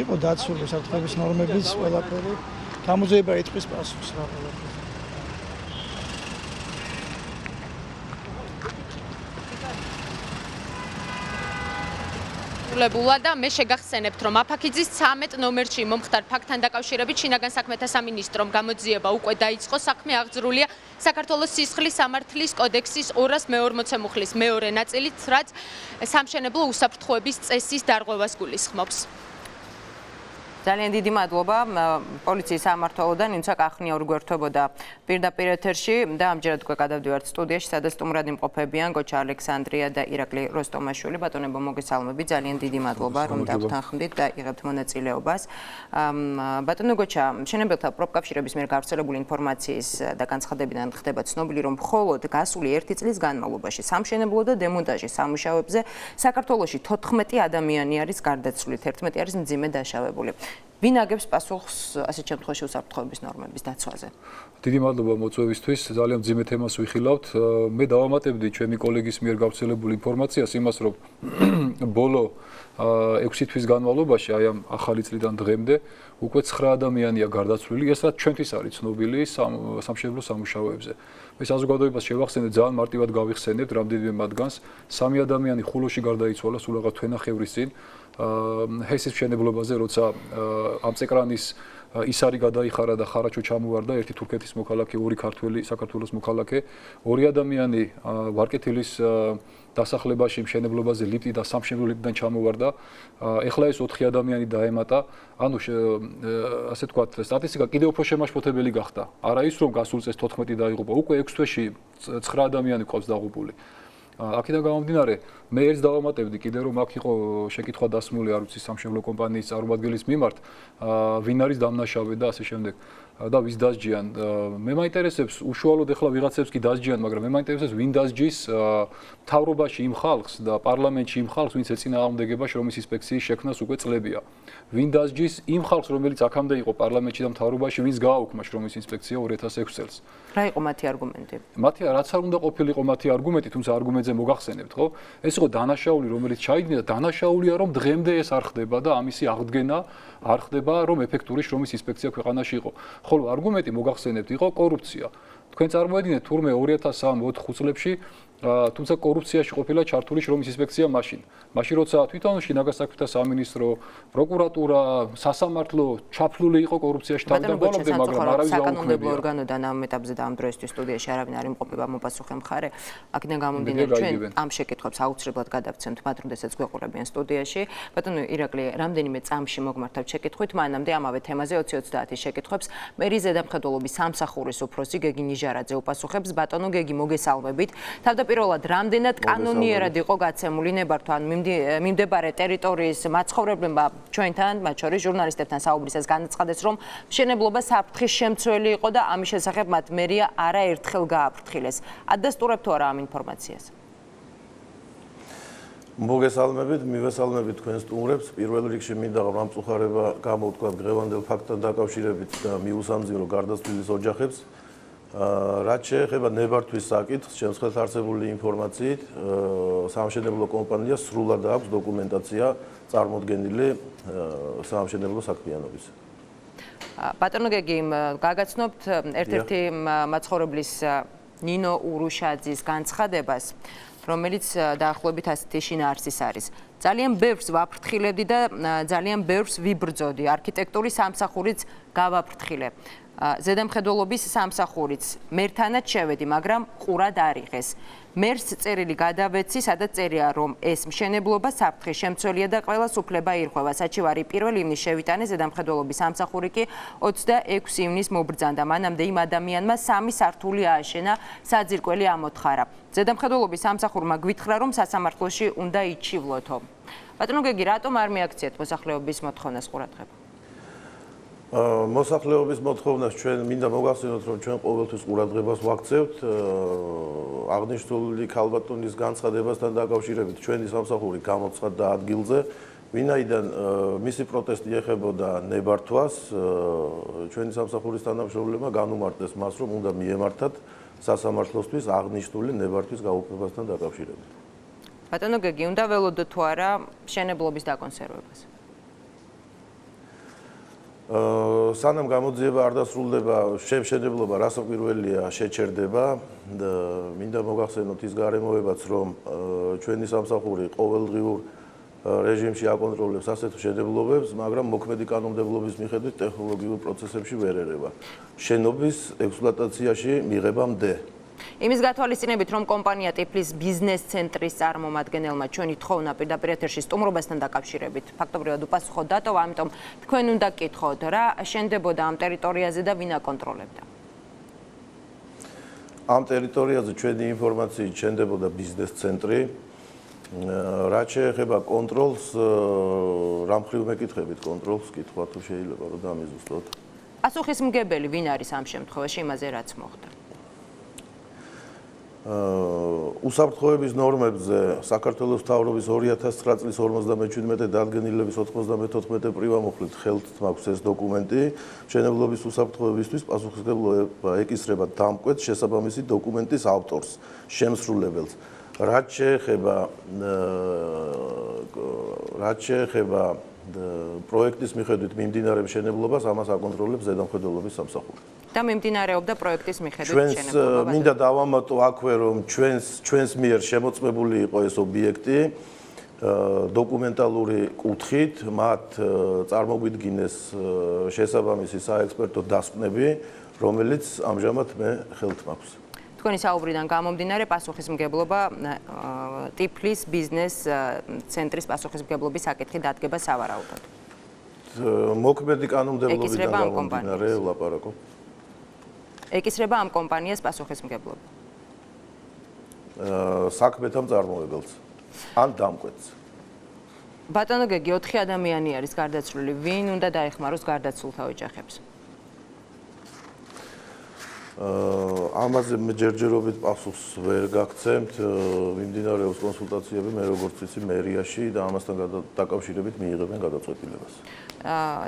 იყო დაცული უსაფრთხოების ნორმებიც ყველაფერი. გამოძიება იტყვის პასუხს რა ყველაფერი. და მე შეგახსენებთ, რომ აფაქიძის 13 ნომერში მომხდარ ფაქტთან დაკავშირებით შინაგან საქმეთა სამინისტრომ გამოძიება უკვე დაიწყო. საქმე აღძრულია საქართველოს სისხლის სამართლის კოდექსის 240 მუხლის მეორე ნაწილით, რაც სამშენებლო უსაფრთხოების წესის დარღვევას გულისხმობს. ძალიან დიდი მადლობა პოლიციის სამმართველოდან ინცა კახნია ურგვერთობოდა პირდაპირ ეთერში და ამჯერად უკვე გადავდივართ სტუდიაში, სადაც სტუმრად იმყოფებიან გოჩა ალექსანდრია და ირაკლი როსტომაშვილი. ბატონებო, მოგესალმები, ძალიან დიდი მადლობა რომ დავთანხმდით და იღებთ მონაწილეობას. ბატონო გოჩა, მშენებელთა პროფკავშირების მიერ გავრცელებული ინფორმაციის და განცხადებიდან ხდება ცნობილი, რომ მხოლოდ გასული 1 წლის განმავლობაში სამშენებლო და დემონტაჟის სამუშაოებზე საქართველოში 14 ადამიანი არის გარდაცვლილი, 11 არის მძიმე დაშავებული. ვინ აგებს პასუხს ასეთ შემთხვევაში უსაფრთხოების ნორმების დაცვაზე? დიდი მადლობა მოწვევისთვის, ძალიან მძიმე თემას ვიხილავთ. მე დავამატებდი ჩემი კოლეგის მიერ გავრცელებულ ინფორმაციას იმას, რომ ბოლო 6 თვის განმავლობაში, აი ამ ახალი წლიდან დღემდე, უკვე 9 ადამიანია გარდაცვლილი, ეს რაც ჩვენთვის არის ცნობილი სამშენებლო სამუშაოებზე. მე საზოგადოებას შევახსენებ, ძალიან მარტივად გავიხსენებთ რამდენიმე მათგანს. 3 ადამიანი ხულოში გარდაიცვალა სულ რაღაც თვენახევრის წინ. ჰესის მშენებლობაზე, როცა ამწეკრანის ისარი გადაიხარა და ხარაჩო ჩამოვარდა, ერთი თურქეთის მოქალაქე, 2 ქართველი საქართველოს მოქალაქე, 2 ადამიანი ვარკეთილის დასახლებაში მშენებლობაზე ლიფტი და სამშენებლო ლიფტიდან ჩამოვარდა. ეხლა ეს 4 ადამიანი დაემატა. ანუ ასე ვთქვათ, სტატისტიკა კიდევ უფრო შემაშფოთებელი გახდა. არა ის რომ გასულ წელს 14 დაიღუპა, უკვე 6 თვეში 9 ადამიანი ყავს დაღუპული. აქედან გამომდინარე, მე ერთს დავამატებდი კიდე რომ აქ იყო შეკითხვა დასმული არ ვიცი სამშენებლო კომპანიის წარმომადგენლის მიმართ, ვინ არის დამნაშავე და ასე შემდეგ და ვის დასჯიან. მე მაინტერესებს უშუალოდ ეხლა ვიღაცებს კი დასჯიან, მაგრამ მე მაინტერესებს ვინ დასჯის მთავრობაში იმ ხალხს და პარლამენტში იმ ხალხს, ვინც ეწინააღმდეგება შრომის ინსპექციის შექმნას უკვე წლებია. ვინ დასჯის იმ ხალხს, რომელიც აქამდე იყო პარლამენტში და მთავრობაში, ვინც გააუქმა შრომის ინსპექცია 2006 წელს. რა იყო მათი არგუმენტი? მათი რაც არ უნდა ყოფილიყო მათი არგუმენტი, თუმცა არგუმენტზე მოგახსენებთ, ხო? ეს იყო დანაშაული, რომელიც ჩაიდგინე და დანაშაულია, რომ დღემდე ეს არ ხდება და ამისი აღდგენა არ ხდება, რომ ეფექტური შრომის ინსპექცია ქვეყანაში იყო. ხოლო არგუმენტი მოგახსენებთ იყო კორუფცია. თქვენ წარმოედგინეთ თურმე 2003-4 წლებში თუმცა კორუფციაში ყოფილა ჩართული შრომის ინსპექცია მაშინ. მაშინ როცა თვითონ შინაგან საქმეთა სამინისტრო, პროკურატურა, სასამართლო ჩაფლული იყო კორუფციაში თავდაპირველად, მაგრამ არავის საკანონმდებლო ორგანოდან ამ ეტაპზე და ამ დროისთვის სტუდიაში არავინ არ იმყოფება მოპასუხე მხარე. აქედან გამომდინარე ჩვენ ამ შეკითხვებს აუცილებლად გადავცემთ მათ, როდესაც გვეყურებიან სტუდიაში. ბატონო ირაკლი, რამდენიმე წამში მოგმართავთ შეკითხვით, მანამდე ამავე თემაზე 20-30 შეკითხვებს მერის ზედამხედველობის სამსახურის უფროსი გეგი ნიჟარაძე უპასუხებს. ბატონო გეგი, მოგესალმებით. თავდაპირველად რამდენად კანონიერად იყო გაცემული ნებართვა ან მიმდებარე ტერიტორიის მაცხოვრებლებმა ჩვენთან, მათ შორის ჟურნალისტებთან საუბრისას განაცხადეს, რომ მშენებლობა საფრთხის შემცველი იყო და ამის შესახებ მათ მერია არაერთხელ გააფრთხილეს. ადასტურებთ თუ არა ამ ინფორმაციას? მოგესალმებით, მივესალმებით თქვენ სტუმრებს. პირველ რიგში მინდა გამწუხარება გამოვთქვა დღევანდელ ფაქტთან დაკავშირებით და მიუსამძიმრო გარდაცვლილის ოჯახებს. რაც შეეხება ნებართვის საკითხს, ჩემს ხელთ არსებული ინფორმაციით, სამშენებლო კომპანია სრულად აქვს დოკუმენტაცია წარმოდგენილი სამშენებლო საქმიანობის. ბატონო გეგი, გაგაცნობთ ერთ-ერთი მაცხოვრებლის ნინო ურუშაძის განცხადებას, რომელიც დაახლოებით ასეთი შინაარსის არის. ძალიან ბევრს ვაფრთხილებდი და ძალიან ბევრს ვიბრძოდი. არქიტექტურის სამსახურიც გავაფრთხილე. ზედამხედველობის სამსახურიც მერთანაც შევედი, მაგრამ ყურად არ იღეს. მერს წერილი გადავეცი, სადაც წერია, რომ ეს მშენებლობა საფრთხის შემცველია და ყველას უფლება ირღვევა. საჩივარი 1 ივნის შევიტანე, ზედამხედველობის სამსახური კი 26 ივნის მობრძანდა. მანამდე იმ ადამიანმა 3 სართული ააშენა, საძირკველი ამოთხარა. ზედამხედველობის სამსახურმა გვითხრა, რომ სასამართლოში უნდა იჩივლოთო. ბატონო გეგი, რატომ არ მიაქციეთ მოსახლეობის მოთხოვნას ყურადღება? მოსახლეობის მოთხოვნას ჩვენ მინდა მოგახსენოთ, რომ ჩვენ ყოველთვის ყურადღებას ვაქცევთ აღნიშნული ქალბატონის განცხადებასთან დაკავშირებით. ჩვენი სამსახური გამოცხადდა ადგილზე, ვინაიდან მისი პროტესტი ეხებოდა ნებართვას, ჩვენი სამსახურის თანამშრომლებმა განუმარტეს მას, რომ უნდა მიემართათ სასამართლოსთვის აღნიშნული ნებართვის გაუქმებასთან დაკავშირებით. ბატონო გეგი, უნდა ველოდოთ თუ არა მშენებლობის დაკონსერვებას? სანამ გამოძიება არ დასრულდება, შემშენებლობა რასაკვირველია შეჩერდება. მინდა მოგახსენოთ ის გარემოებაც, რომ ჩვენი სამსახური ყოველდღიურ რეჟიმში აკონტროლებს ასეთ მშენებლობებს, მაგრამ მოქმედი კანონმდებლობის მიხედვით ტექნოლოგიურ პროცესებში ვერ ერევა. შენობის ექსპლუატაციაში მიღებამდე. იმის გათვალისწინებით, რომ კომპანია ტიფლის ბიზნეს ცენტრის წარმომადგენელმა ჩვენი თხოვნა პირდაპირ ეთერში სტუმრობასთან დაკავშირებით ფაქტობრივად უპასუხო დატოვა, ამიტომ თქვენ უნდა გკითხოთ, რა შენდებოდა ამ ტერიტორიაზე და ვინ აკონტროლებდა? ამ ტერიტორიაზე ჩვენი ინფორმაციით შენდებოდა ბიზნეს ცენტრი. რაც შეეხება კონტროლს, რამ ხრივ მეკითხებით კონტროლს, კითხვა თუ შეიძლება რომ დამიზუსტოთ. პასუხისმგებელი ვინ არის ამ შემთხვევაში იმაზე, რაც მოხდა? უსაფრთხოების ნორმებზე საქართველოს მთავრობის 2009 წლის 57 დადგენილების 94 პრივამოფლით ხელთ მაქვს ეს დოკუმენტი. მშენებლობის უსაფრთხოებისთვის პასუხისმგებლობა ეკისრება დამკვეთს შესაბამისი დოკუმენტის ავტორს, შემსრულებელს. რაც შეეხება პროექტის მიხედვით მიმდინარე მშენებლობას, ამას აკონტროლებს ზედამხედველობის სამსახური. და მიმდინარეობდა პროექტის მიხედვით მშენებლობა. მინდა დავამატო აქვე, რომ ჩვენს მიერ შემოწმებული იყო ეს ობიექტი დოკუმენტალური კუთხით, მათ წარმოგვიდგინეს შესაბამისი საექსპერტო დასკვნები, რომელიც ამჟამად მე ხელთ მაქვს. თქვენი საუბრიდან გამომდინარე პასუხისმგებლობა ტიფლის ბიზნეს ცენტრის პასუხისმგებლობის საკითხი დადგება სავარაუდოდ. მოქმედი კანონმდებლობიდან გამომდინარე ვლაპარაკობ. ეკისრება ამ კომპანიას პასუხისმგებლობა. საქმეთა მწარმოებელს ან დამკვეთს. ბატონო გეგი, 4 ადამიანი არის გარდაცვლილი. ვინ უნდა დაეხმაროს გარდაცვლილთა ოჯახებს? ამაზე მე ჯერჯერობით პასუხს ვერ გაგცემთ. მიმდინარეობს კონსულტაციები, მე როგორც ვიცი, მერიაში და ამასთან დაკავშირებით მიიღებენ გადაწყვეტილებას.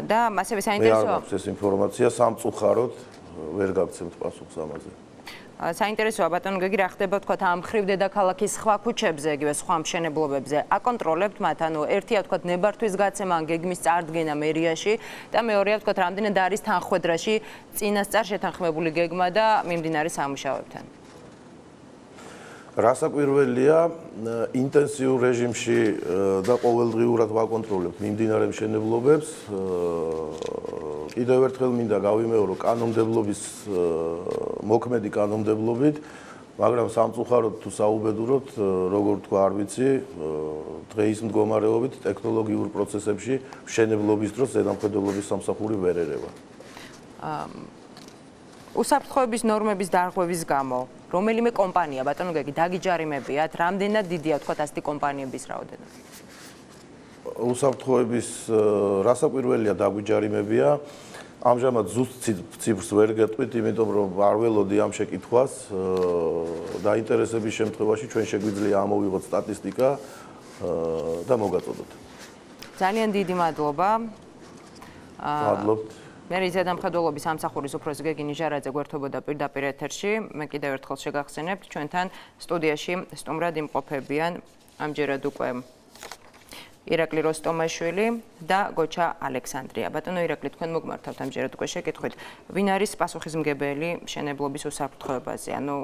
და ასევე საინტერესოა. მე არ მაქვს ეს ინფორმაცია სამწუხაროდ ვერ გაგცემთ პასუხს ამაზე. საინტერესოა ბატონო გეგი, რა ხდება თქვათ ამ ხრივ დედაქალაქის სხვა ქუჩებზე, იგივე სხვა მშენებლობებზე? აკონტროლებთ მათ, ანუ ერთია თქვათ ნებართვის გაცემა ან გეგმის წარდგენა მერიაში და მეორეა თქვათ რამდენად არის თანხმედრაში წინასწარ შეთანხმებული გეგმა და მიმდინარე სამუშაოებთან? რასაკვირველია, ინტენსიურ რეჟიმში და ყოველდღიურად ვაკონტროლებთ მიმდინარე მშენებლობებს. კიდევ ერთხელ მინდა გავიმეორო კანონმდებლობის მოქმედი კანონმდებლობით, მაგრამ სამწუხაროდ თუ საუბედუროთ, როგორ თქვა არ ვიცი, დღეის მდგომარეობით ტექნოლოგიურ პროცესებში მშენებლობის დროს ზედამხედველობის სამსახური ვერ ერევა. უსაფრთხოების ნორმების დარღვევის გამო რომელიმე კომპანია, ბატონო გეგი, დაგიჯარიმებიათ, რამდენად დიდია თქვათ ასეთი კომპანიების რაოდენობა? უსაფრთხოების რასაკვირველია დაგვიჯარიმებია. ამჟამად ზუსტ ციფრს ვერ გეტყვით, იმიტომ რომ არ ველოდი ამ შეკითხვას. დაინტერესების შემთხვევაში ჩვენ შეგვიძლია ამოვიღოთ სტატისტიკა და მოგაწოდოთ. ძალიან დიდი მადლობა. მადლობთ. მე ზედამხედველობის სამსახურის უფროსი გეგი ნიჟარაძე გვერდებოდა პირდაპირ ეთერში. მე კიდევ ერთხელ შეგახსენებთ, ჩვენთან სტუდიაში სტუმრად იმყოფებიან ამჯერად უკვე ირაკლი როსტომაშვილი და გოჩა ალექსანდრია. ბატონო ირაკლი, თქვენ მოგმართავთ ამჯერად უკვე შეკითხვით, ვინ არის პასუხისმგებელი მშენებლობის უსაფრთხოებაზე? ანუ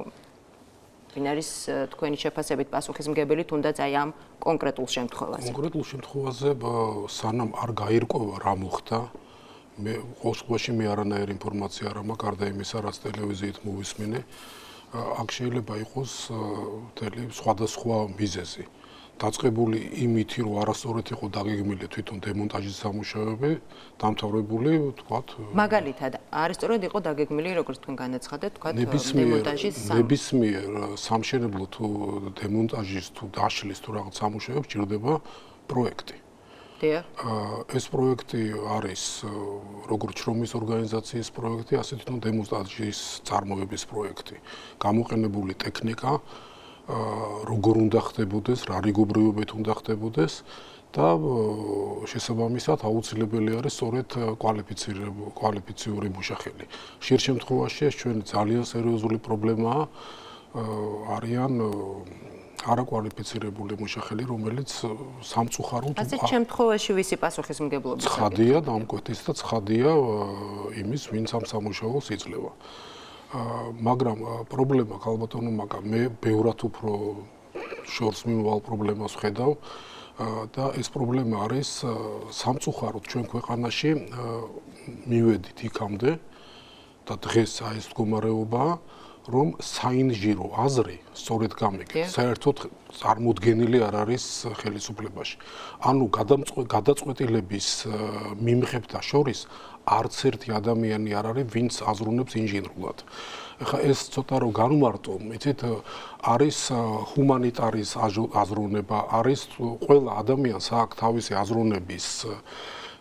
ვინ არის თქვენი შეფასებით პასუხისმგებელი თუნდაც აი ამ კონკრეტულ შემთხვევაზე? კონკრეტულ შემთხვევაზე სანამ არ გაირკვევა რა მოხდა, მე ყოველგვარში მე არანაირი ინფორმაცია არ მაქვს, გარდა იმისა, რაც ტელევიზიით მოვისმინე, აქ შეიძლება იყოს მთელი სხვადასხვა მიზეზი. დაწყებული იმითი, რომ არასწორად იყო დაგეგმილი თვითონ დემონტაჟის სამუშაოები, დამთავრებული, თქვათ, მაგალითად, არასწორად იყო დაგეგმილი, როგორც თქვენ განაცხადეთ, თქვათ, დემონტაჟის ნებისმიერ სამშენებლო თუ დემონტაჟის თუ დაშლის თუ რაღაც სამუშაოებს ჭირდება პროექტი. ეს პროექტი არის როგორც შრომის ორგანიზაციის პროექტი, ასე თვითონ დემონტაჟის წარმოების პროექტი. გამოყენებული ტექნიკა როგორ უნდა ხდებოდეს, რა რიგობრიობით უნდა ხდებოდეს და შესაბამისად აუცილებელი არის სწორედ კვალიფიციური მუშახელი. ხშირ შემთხვევაში ეს ჩვენი ძალიან სერიოზული პრობლემაა, არიან არაკვალიფიცირებული მუშახელი, რომელიც სამწუხაროდ ასეთ შემთხვევაში ვისი პასუხისმგებლობის? ცხადია დამკვეთის და ცხადია იმის, ვინც ამ სამუშაოს იძლევა. მაგრამ პრობლემა ქალბატონო მაგა მე ბევრად უფრო შორს მიმავალ პრობლემას ვხედავ და ეს პრობლემა არის სამწუხაროდ ჩვენ ქვეყანაში მივედით იქამდე და დღეს აი ეს მდგომარეობაა, რომ საინჟირო აზრი სწორედ გამიგეთ, საერთოდ წარმოდგენილი არ არის ხელისუფლებაში. ანუ გადაწყვეტილების მიმღებთა შორის არც ერთი ადამიანი არ არის, ვინც აზროვნებს ინჟინრულად. ეხლა ეს ცოტა რომ განვმარტო, იცით, არის ჰუმანიტარის აზროვნება, არის ყველა ადამიანს აქვს თავისი აზროვნების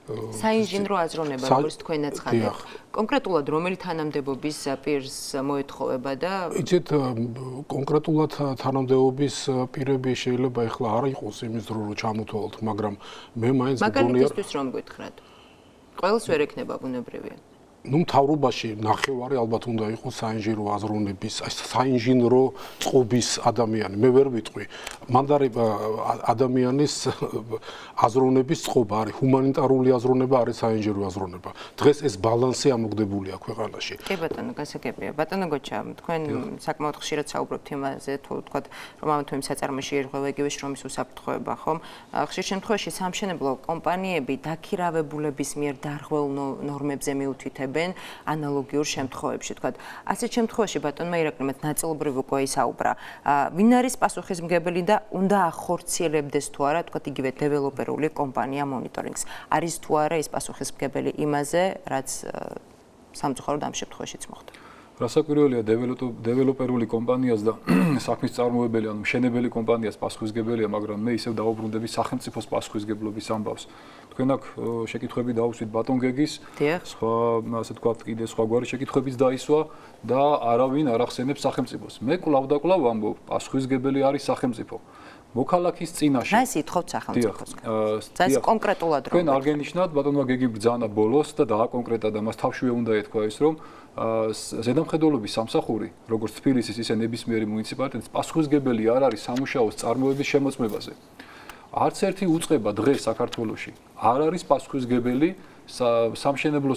საინჟინრო აზროვნება, როგორც თქვენ აცხადეთ. კონკრეტულად რომელი თანამდებობის პირს მოეთხოვება და იცით, კონკრეტულად თანამდებობის პირები შეიძლება ეხლა არ იყოს იმის დრო რომ ჩამოთვალოთ, მაგრამ მე მაინც მაგალითისთვის რომ გითხრათ. ყველს ვერ ექნება ბუნებრივია. ნუ მთავრობაში ნახევარი ალბათ უნდა იყოს საინჟინრო აზროვნების, საინჟინრო წყობის ადამიანი. მე ვერ ვიტყვი. მანდარი ადამიანის აზროვნების წყობა არის, ჰუმანიტარული აზროვნება არის საინჟინრო აზროვნება. დღეს ეს ბალანსი ამოგდებულია ქვეყანაში. კი ბატონო, გასაგებია. ბატონო გოჩა, თქვენ საკმაოდ ხშირად საუბრობთ იმაზე, თუ ვთქვათ, რომ ამ თუ იმ საწარმოში ერღვევა იგივე შრომის უსაფრთხოება, ხომ? ხშირ შემთხვევაში სამშენებლო კომპანიები დაქირავებულების მიერ დარღვეულ ნორმებზე მიუთითებენ ანალოგიურ შემთხვევებში, თქვათ, ასეთ შემთხვევაში ბატონმა ირაკლიმაც ნაწილობრივ უკვე ისაუბრა. ვინ არის პასუხისმგებელი და უნდა ახორციელებდეს თუ არა, თქვათ, იგივე დეველოპერული კომპანია მონიტორინგს. არის თუ არა ის პასუხისმგებელი იმაზე, რაც სამწუხაროდ ამ შემთხვევაშიც მოხდა. რასაკვირველია დეველოპერული კომპანიას და საქმის წარმოებელი, ანუ მშენებელი კომპანიას პასუხისმგებელია, მაგრამ მე ისევ დავუბრუნდები სახელმწიფოს პასუხისმგებლობის ამბავს. თქვენ აქ შეკითხვები დაუსვით ბატონ გეგის, სხვა, ასე ვთქვათ, კიდე სხვაგვარი შეკითხვებიც დაისვა და არავინ არ ახსენებს სახელმწიფოს. მე კვლავ და კვლავ ამბობ, პასუხისმგებელი არის სახელმწიფო. მოქალაქის წინაშე. რა ის ითხოვთ სახელმწიფოსგან? ეს კონკრეტულად რომ თქვენ არ გენიშნათ ბატონმა გეგი ბრძანა ბოლოს და დააკონკრეტა და მას თავშივე უნდა ეთქვა ის, რომ ზედამხედველობის სამსახური, როგორც თბილისის, ისე ნებისმიერი მუნიციპალიტეტის პასუხისმგებელი არ არის სამუშაოს წარმოების შემოწმებაზე. არც ერთი უწყება დღეს საქართველოში არ არის პასუხისმგებელი სამშენებლო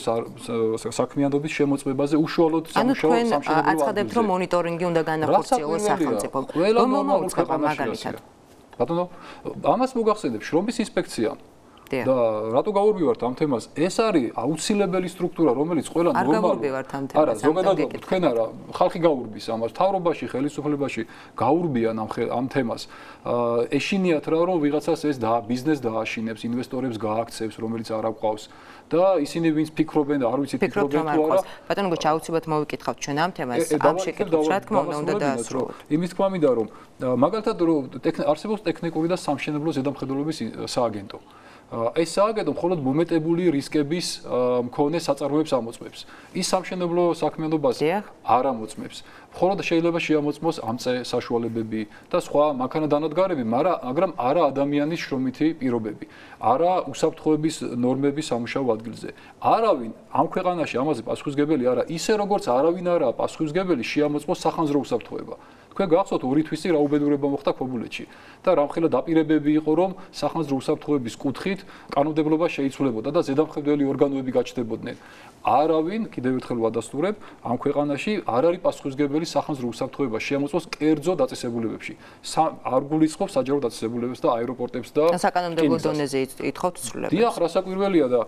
საქმიანობის შემოწმებაზე უშუალოდ სამუშაო სამშენებლო. ანუ თქვენ აცხადებთ, რომ მონიტორინგი უნდა განახორციელოს სახელმწიფომ. რომელმა უწყებამ მაგალითად? ბატონო, ამას მოგახსენებ შრომის ინსპექცია. და რატო გავურბივართ ამ თემას? ეს არის აუცილებელი სტრუქტურა, რომელიც ყველა ნორმალურ არ გავურბივართ ამ თემას. არა, ზოგადად თქვენ არა, ხალხი გაურბის ამას, თავრობაში, ხელისუფლებაში გაურბიან ამ თემას. ეშინიათ რა, რომ ვიღაცას ეს ბიზნეს დააშინებს, ინვესტორებს გააქცევს, რომელიც არ აყვავს. და ისინი ვინც ფიქრობენ და არ ვიცი ფიქრობენ თუ არა. ბატონო გოჩა, აუცილებლად მოვიკითხავთ ჩვენ ამ თემას, ამ შეკითხვას, რა თქმა უნდა დაასრულოთ. იმის თქმა მინდა, რომ მაგალითად რომ არსებობს ტექნიკური და სამშენებლო ზედამხედველობის სააგენტო. ეს სააგენტო მხოლოდ მომეტებული რისკების მქონე საწარმოებს ამოწმებს. ის სამშენებლო საქმიანობას არ ამოწმებს. მხოლოდ შეიძლება შეამოწმოს ამწე საშუალებები და სხვა მანქანადანადგარები, მაგრამ არა ადამიანის შრომითი პირობები, არა უსაფრთხოების ნორმები სამუშაო ადგილზე. არავინ ამ ქვეყანაში ამაზე პასუხისმგებელი არა, ისე როგორც არავინ არაა პასუხისმგებელი შეამოწმოს სახანძრო უსაფრთხოება. თქვენ გახსოვთ ორი თვისი რა უბედურება მოხდა ქობულეთში და რამხელა დაპირებები იყო, რომ სახანძრო უსაფრთხოების კუთხით კანონმდებლობა შეიცვლებოდა და ზედამხედველი ორგანოები გაჩნდებოდნენ. არავინ, კიდევ ერთხელ ვადასტურებ, ამ ქვეყანაში არ არის პასუხისმგებელი სახანძრო უსაფრთხოება შეამოწმოს კერძო დაწესებულებებში. არ გულისხმობს საჯარო დაწესებულებებს და აეროპორტებს და საკანონმდებლო დონეზე ითხოვთ ცვლილებას. დიახ, რასაკვირველია და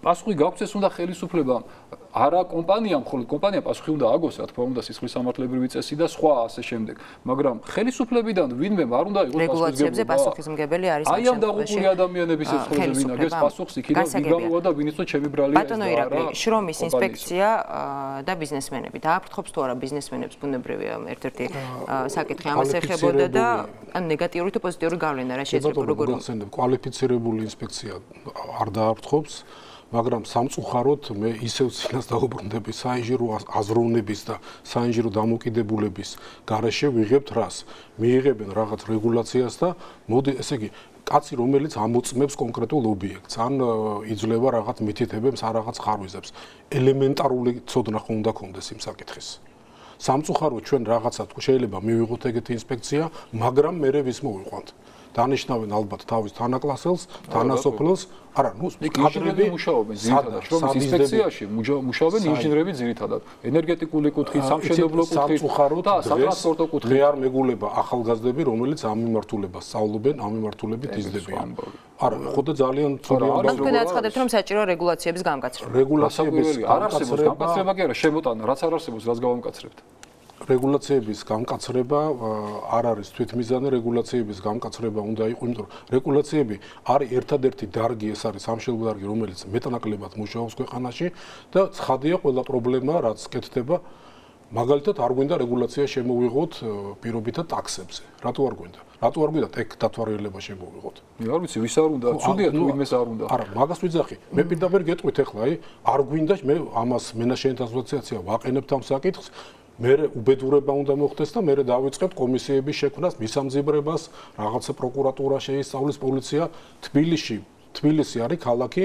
პასუხი გაგვცეს უნდა ხელისუფლებამ, არა კომპანიამ, მხოლოდ კომპანია პასუხი უნდა აგოს, რა თქმა უნდა, სისხლის სამართლებრივი წესი და სხვა ასე შემდეგ. მაგრამ ხელისუფლებიდან ვინმე არ უნდა იყოს რეგულაციებზე პასუხისმგებელი არის აი ამ დაღუპული ადამიანების სიცხეზე ვინ აგებს პასუხს იქიდან ვინ გამოვა და ვინ იცოდა ჩემი ბრალი ეს ბატონო ირაკლი, შრომის ინსპექცია და ბიზნესმენები დააფრთხობს თუ არა ბიზნესმენებს ბუნებრივია ერთ-ერთი საკითხი ამას ეხებოდა და ან ნეგატიური თუ პოზიტიური გავლენა რა შეიძლება როგორ კვალიფიცირებული ინსპექცია არ დააფრთხობს მაგრამ სამწუხაროდ მე ისევ წინას დაუბრუნდები საინჟინრო აზროვნების და საინჟინრო დამოკიდებულების გარეშე ვიღებთ რას მიიღებენ რაღაც რეგულაციას და მოდი ესე იგი კაცი რომელიც ამოწმებს კონკრეტულ ობიექტს ან იძლევა რაღაც მითითებებს ან რაღაც ხარვიზებს ელემენტარული ცოდნა ხომ უნდა კონდეს იმ საკითხის სამწუხაროდ ჩვენ რაღაცა შეიძლება მივიღოთ ეგეთი ინსპექცია მაგრამ მე ვის მოვიყვანთ დანიშნავენ ალბათ თავის თანაკლასელს, თანასოფლელს, არა, ნუ კადრები მუშაობენ ძირითადად, შრომის ინსპექციაში მუშაობენ ინჟინრები ძირითადად, ენერგეტიკული კუთხით, სამშენებლო კუთხით და სატრანსპორტო კუთხით. მე არ მეგულება ახალგაზრდები, რომელიც ამ მიმართულებას სწავლობენ, ამ მიმართულებით იზრდებიან. არა, ხო და ძალიან ცუდია. ან თქვენ აცხადებთ, რომ საჭირო რეგულაციების გამკაცრება. რეგულაციების არ არსებობს გამკაცრება კი არა, შემოტანა, რაც არ არსებობს, რაც გავამკაცრებთ. რეგულაციების გამკაცრება არ არის თვითმიზანი, რეგულაციების გამკაცრება უნდა იყოს, იმიტომ რომ რეგულაციები არის ერთადერთი დარგი, ეს არის სამშენებლო დარგი, რომელიც მეტნაკლებად მუშაობს ქვეყანაში და ცხადია ყველა პრობლემა, რაც კეთდება, მაგალითად არ გვინდა რეგულაცია შემოვიღოთ პირობითა ტაქსებზე. რატო არ გვინდა? რატო არ გვინდა ეგ დათვალიერება შემოვიღოთ? მე არ ვიცი, ვის არ უნდა, ცუდია თუ ვინმეს არ უნდა. არა, მაგას ვიძახი. მე პირდაპირ გეტყვით ახლა, არ გვინდა, მე ამას მენაშენთა ასოციაცია ვაყენებთ ამ საკითხს. მე უბედურება უნდა მოხდეს და მე დავიწყებთ კომისიების შექმნას, მისამძიბრებას, რაღაცა პროკურატურა შეისწავლის, პოლიცია. თბილისი არის ქალაქი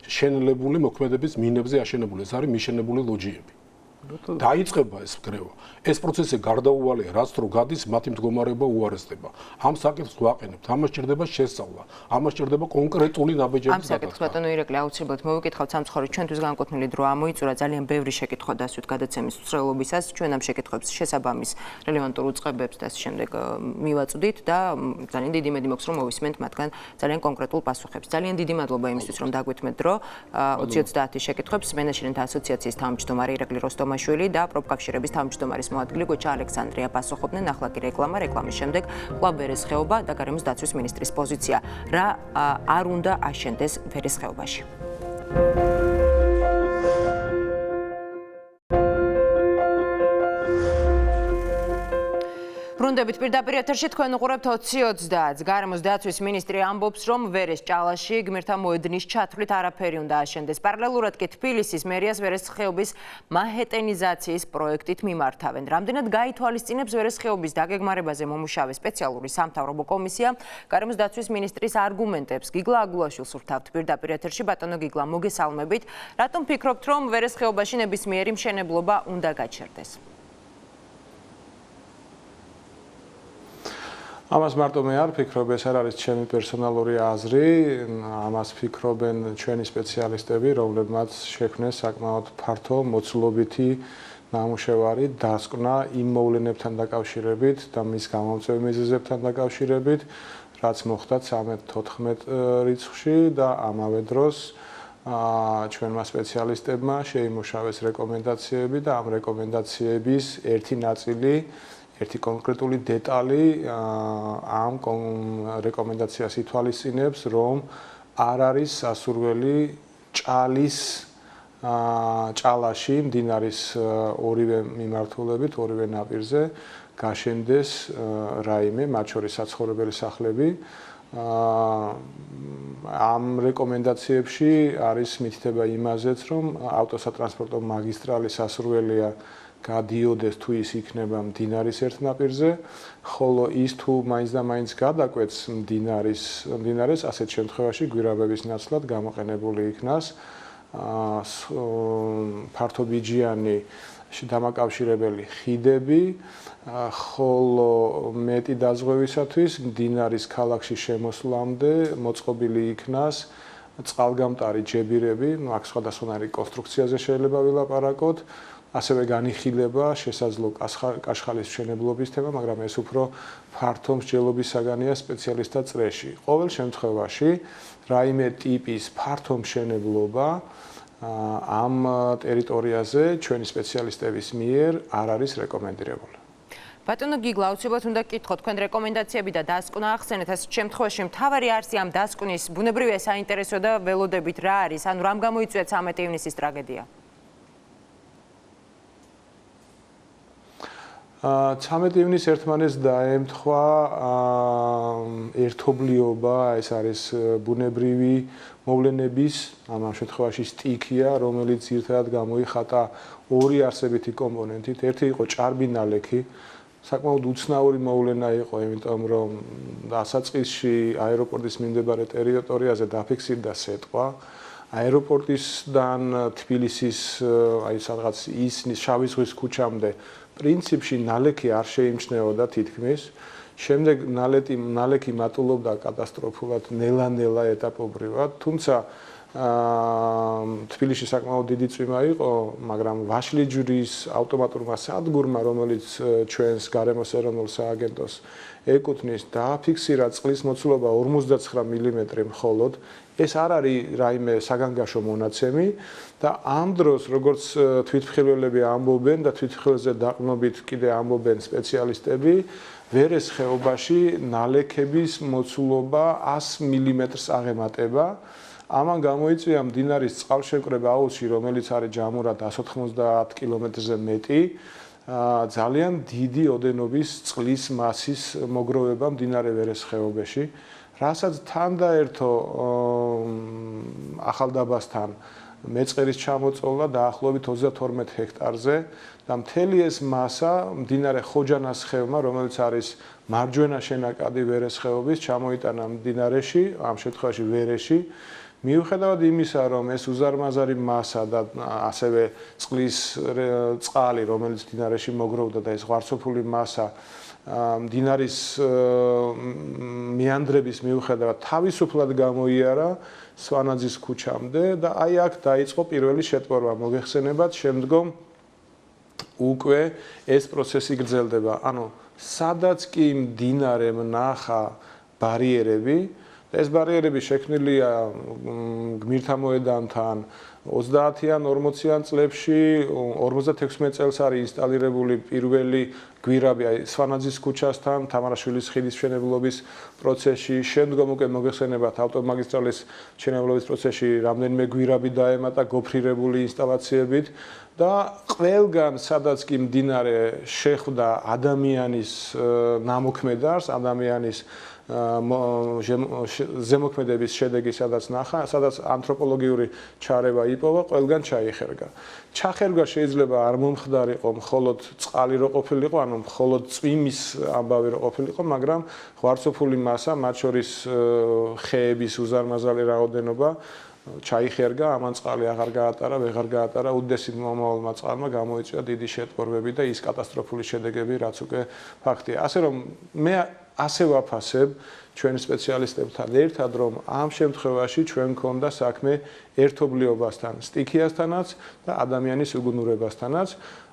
შენელებული მოქმედების მინებზე აშენებული, ეს არის მიშენებული ლოჯიები. დაიწყება ეს კრევა. ეს პროცესი გარდაუვალია, რაც რო გადის, მათი მდგომარეობა უარესდება. ამ საკითხს ვაყენებთ, ამას ჭირდება შესწავლა, ამას ჭირდება კონკრეტული ნაბიჯების ამ საკითხს ბატონო ირაკლი აუცილებლად მოვიკითხავთ სამწუხაროდ ჩვენთვის განკუთვნილი დრო ამოიწურა ძალიან ბევრი შეკითხვა დასვით გადაცემის მსვლელობისას ჩვენ ამ შეკითხვებს შესაბამის რელევანტურ უწყებებს და ასე შემდეგ მივაწვდით და ძალიან დიდი იმედი მაქვს რომ მოვისმენთ მათგან ძალიან კონკრეტულ პასუხებს. ძალიან დიდი მადლობა იმისთვის რომ დაგვეთმეთ დრო 20-30 შეკითხვებს მენეჯერთა ასოციაციის თავმჯდომარე ირაკლი როსტომაშვილი და პროფკავშირების თავმჯდომარის მოადგილე გოჩა ალექსანდრია პასუხობდნენ. ახლა კი რეკლამის შემდეგ კვლავ ვერესხეობა და გარემოს დაცვის მინისტრის პოზიცია. რა არ უნდა აშენდეს ვერესხეობაში? ბრუნდებით პირდაპირ ეთერში თქვენ უყურებთ 20-30. გარემოს დაცვის მინისტრი ამბობს, რომ ვერეს ჭალაში გმირთა მოედნის ჩათვლით არაფერი უნდა აშენდეს. პარალელურად კი თბილისის მერიას ვერესხეობის მაჰეტენიზაციის პროექტით მიმართავენ. რამდენად გაითვალისწინებს ვერესხეობის დაგეგმარებაზე მომუშავე სპეციალური სამთავრობო კომისია? გარემოს დაცვის მინისტრის არგუმენტებს გიგლა აგულაშვილს ვრთავთ პირდაპირ ეთერში. ბატონო გიგლა, მოგესალმებით. რატომ ფიქრობთ, რომ ვერესხეობაში ნებისმიერი მშენებლობა უნდა გაჩერდეს? ამას მარტო მე არ ფიქრობ, ეს არ არის ჩემი პერსონალური აზრი, ამას ფიქრობენ ჩვენი სპეციალისტები, რომლებმაც შექმნეს საკმაოდ ფართო მოცულობითი ნამუშევარი დასკვნა იმ მოვლენებთან დაკავშირებით და მის გამომწვევ მიზეზებთან დაკავშირებით, რაც მოხდა 13-14 რიცხვში და ამავე დროს ჩვენმა სპეციალისტებმა შეიმუშავეს რეკომენდაციები და ამ რეკომენდაციების ერთი ნაწილი ერთი კონკრეტული დეტალი ამ რეკომენდაციას ითვალისწინებს, რომ არ არის სასურველი ჭალაში მდინარის ორივე მიმართულებით, ორივე ნაპირზე გაშენდეს რაიმე, მათ შორის საცხოვრებელი სახლები. ამ რეკომენდაციებში არის მითითება იმაზეც, რომ ავტოსატრანსპორტო მაგისტრალი სასურველია გადიოდეს თუ ის იქნება მდინარის ერთ ნაპირზე, ხოლო ის თუ მაინც და მაინც გადაკვეთს მდინარეს, ასეთ შემთხვევაში გვირაბების ნაცვლად გამოყენებული იქნას ფართობიჯიანი დამაკავშირებელი ხიდები, ხოლო მეტი დაზღვევისათვის მდინარის ქალაქში შემოსვლამდე მოწყობილი იქნას წყალგამტარი ჯებირები, აქ სხვადასხვანაირი კონსტრუქციაზე შეიძლება ვილაპარაკოთ. ასევე განიხილება შესაძლო კაშხალის მშენებლობის თემა, მაგრამ ეს უფრო ფართო მსჯელობის საგანია სპეციალისტთა წრეში. ყოველ შემთხვევაში რაიმე ტიპის ფართო მშენებლობა ამ ტერიტორიაზე ჩვენი სპეციალისტების მიერ არ არის რეკომენდირებული. ბატონო გიგლა, აუცილებლად უნდა გკითხოთ, თქვენ რეკომენდაციები და დასკვნა ახსენეთ, ასეთ შემთხვევაში მთავარი არსი ამ დასკვნის ბუნებრივია საინტერესო და ველოდებით რა არის, ანუ რამ გამოიწვია 13 ივნისის ტრაგედია? 13 ივნისს ერთმანეთს დაემთხვა ერთობლიობა, ეს არის ბუნებრივი მოვლენების, ამ შემთხვევაში სტიქია, რომელიც ერთად გამოიხატა ორი არსებითი კომპონენტით. ერთი იყო ჭარბი ნალექი, საკმაოდ უცნაური მოვლენა იყო, იმიტომ რომ დასაწყისში აეროპორტის მიმდებარე ტერიტორიაზე დაფიქსირდა სეტყვა. აეროპორტისგან თბილისის აი სადღაც ისნის შავი ზღვის ქუჩამდე პრინციპში ნალექი არ შეიმჩნეოდა თითქმის. შემდეგ ნალექი მატულობდა კატასტროფულად ნელა-ნელა ეტაპობრივად, თუმცა თბილისში საკმაოდ დიდი წვიმა იყო, მაგრამ ვაშლიჯვრის ავტომატურმა სადგურმა, რომელიც ჩვენს გარემოს ეროვნულ სააგენტოს ეკუთვნის, დააფიქსირა წყლის მოცულობა 59 მმ მხოლოდ. ეს არ არის რაიმე საგანგაშო მონაცემი და ამ დროს, როგორც თვითმხილველები ამბობენ და თვითმხილველზე დაყრდნობით კიდე ამბობენ სპეციალისტები, ვერეს ხეობაში ნალექების მოცულობა 100 მმ-ს აღემატება. ამან გამოიწვია მდინარის წყალშემკრება აუზში, რომელიც არის ჯამურად 190 კილომეტრზე მეტი, ძალიან დიდი ოდენობის წყლის მასის მოგროვება მდინარე ვერეს ხეობაში, რასაც თან დაერთო ახალდაბასთან მეწყერის ჩამოწოლა დაახლოებით 32 ჰექტარზე და მთელი ეს მასა მდინარე ხოჯანას ხევმა, რომელიც არის მარჯვენა შენაკადი ვერეს ხეობის, ჩამოიტანა მდინარეში, ამ შემთხვევაში ვერეში. მიუხედავად იმისა, რომ ეს უზარმაზარი მასა და ასევე წყლის წყალი, რომელიც მდინარეში მოგროვდა და ეს ღვარცოფული მასა მდინარის მეანდრების მიუხედავად თავისუფლად გამოიარა სვანაძის ქუჩამდე და აი აქ დაიწყო პირველი შეტყორვა მოგეხსენებათ, შემდგომ უკვე ეს პროცესი გრძელდება. ანუ სადაც კი მდინარემ ნახა ბარიერები, ეს ბარიერები შექმნილია გმირთა მოედანთან 30-იან 40-იან წლებში 56 წელს არის ინსტალირებული პირველი გვირაბი აი სვანაძის ქუჩასთან თამარაშვილის ხიდის მშენებლობის პროცესში, შემდგომ უკვე მოგეხსენებათ ავტომაგისტრალის მშენებლობის პროცესში რამდენიმე გვირაბი დაემატა გოფრირებული ინსტალაციებით და ყველგან სადაც კი მდინარე შეხვდა ადამიანის ნამოქმედარს, ადამიანის ზემოქმედების შედეგი სადაც ნახა, სადაც ანთროპოლოგიური ჩარევა იპოვა, ყველგან ჩაიხერგა. ჩახერგვა შეიძლება არ მომხდარიყო მხოლოდ წყალი რო ყოფილიყო, ანუ მხოლოდ წვიმის ამბავი რო ყოფილიყო, მაგრამ ღვარცოფული მასა, მათ შორის ხეების უზარმაზარი რაოდენობა ჩაიხერგა, ამან წყალი აღარ გაატარა, ვეღარ გაატარა, უდიდესი მომავალმა წყალმა გამოიწვია დიდი შეტყორვები და ის კატასტროფული შედეგები, რაც უკვე ფაქტია. ასე რომ მე ასე ვაფასებ ჩვენ სპეციალისტებთან ერთად, რომ ამ შემთხვევაში ჩვენ გქონდა საქმე ერთობლიობასთან, სტიქიასთანაც და ადამიანის უგუნურებასთანაც.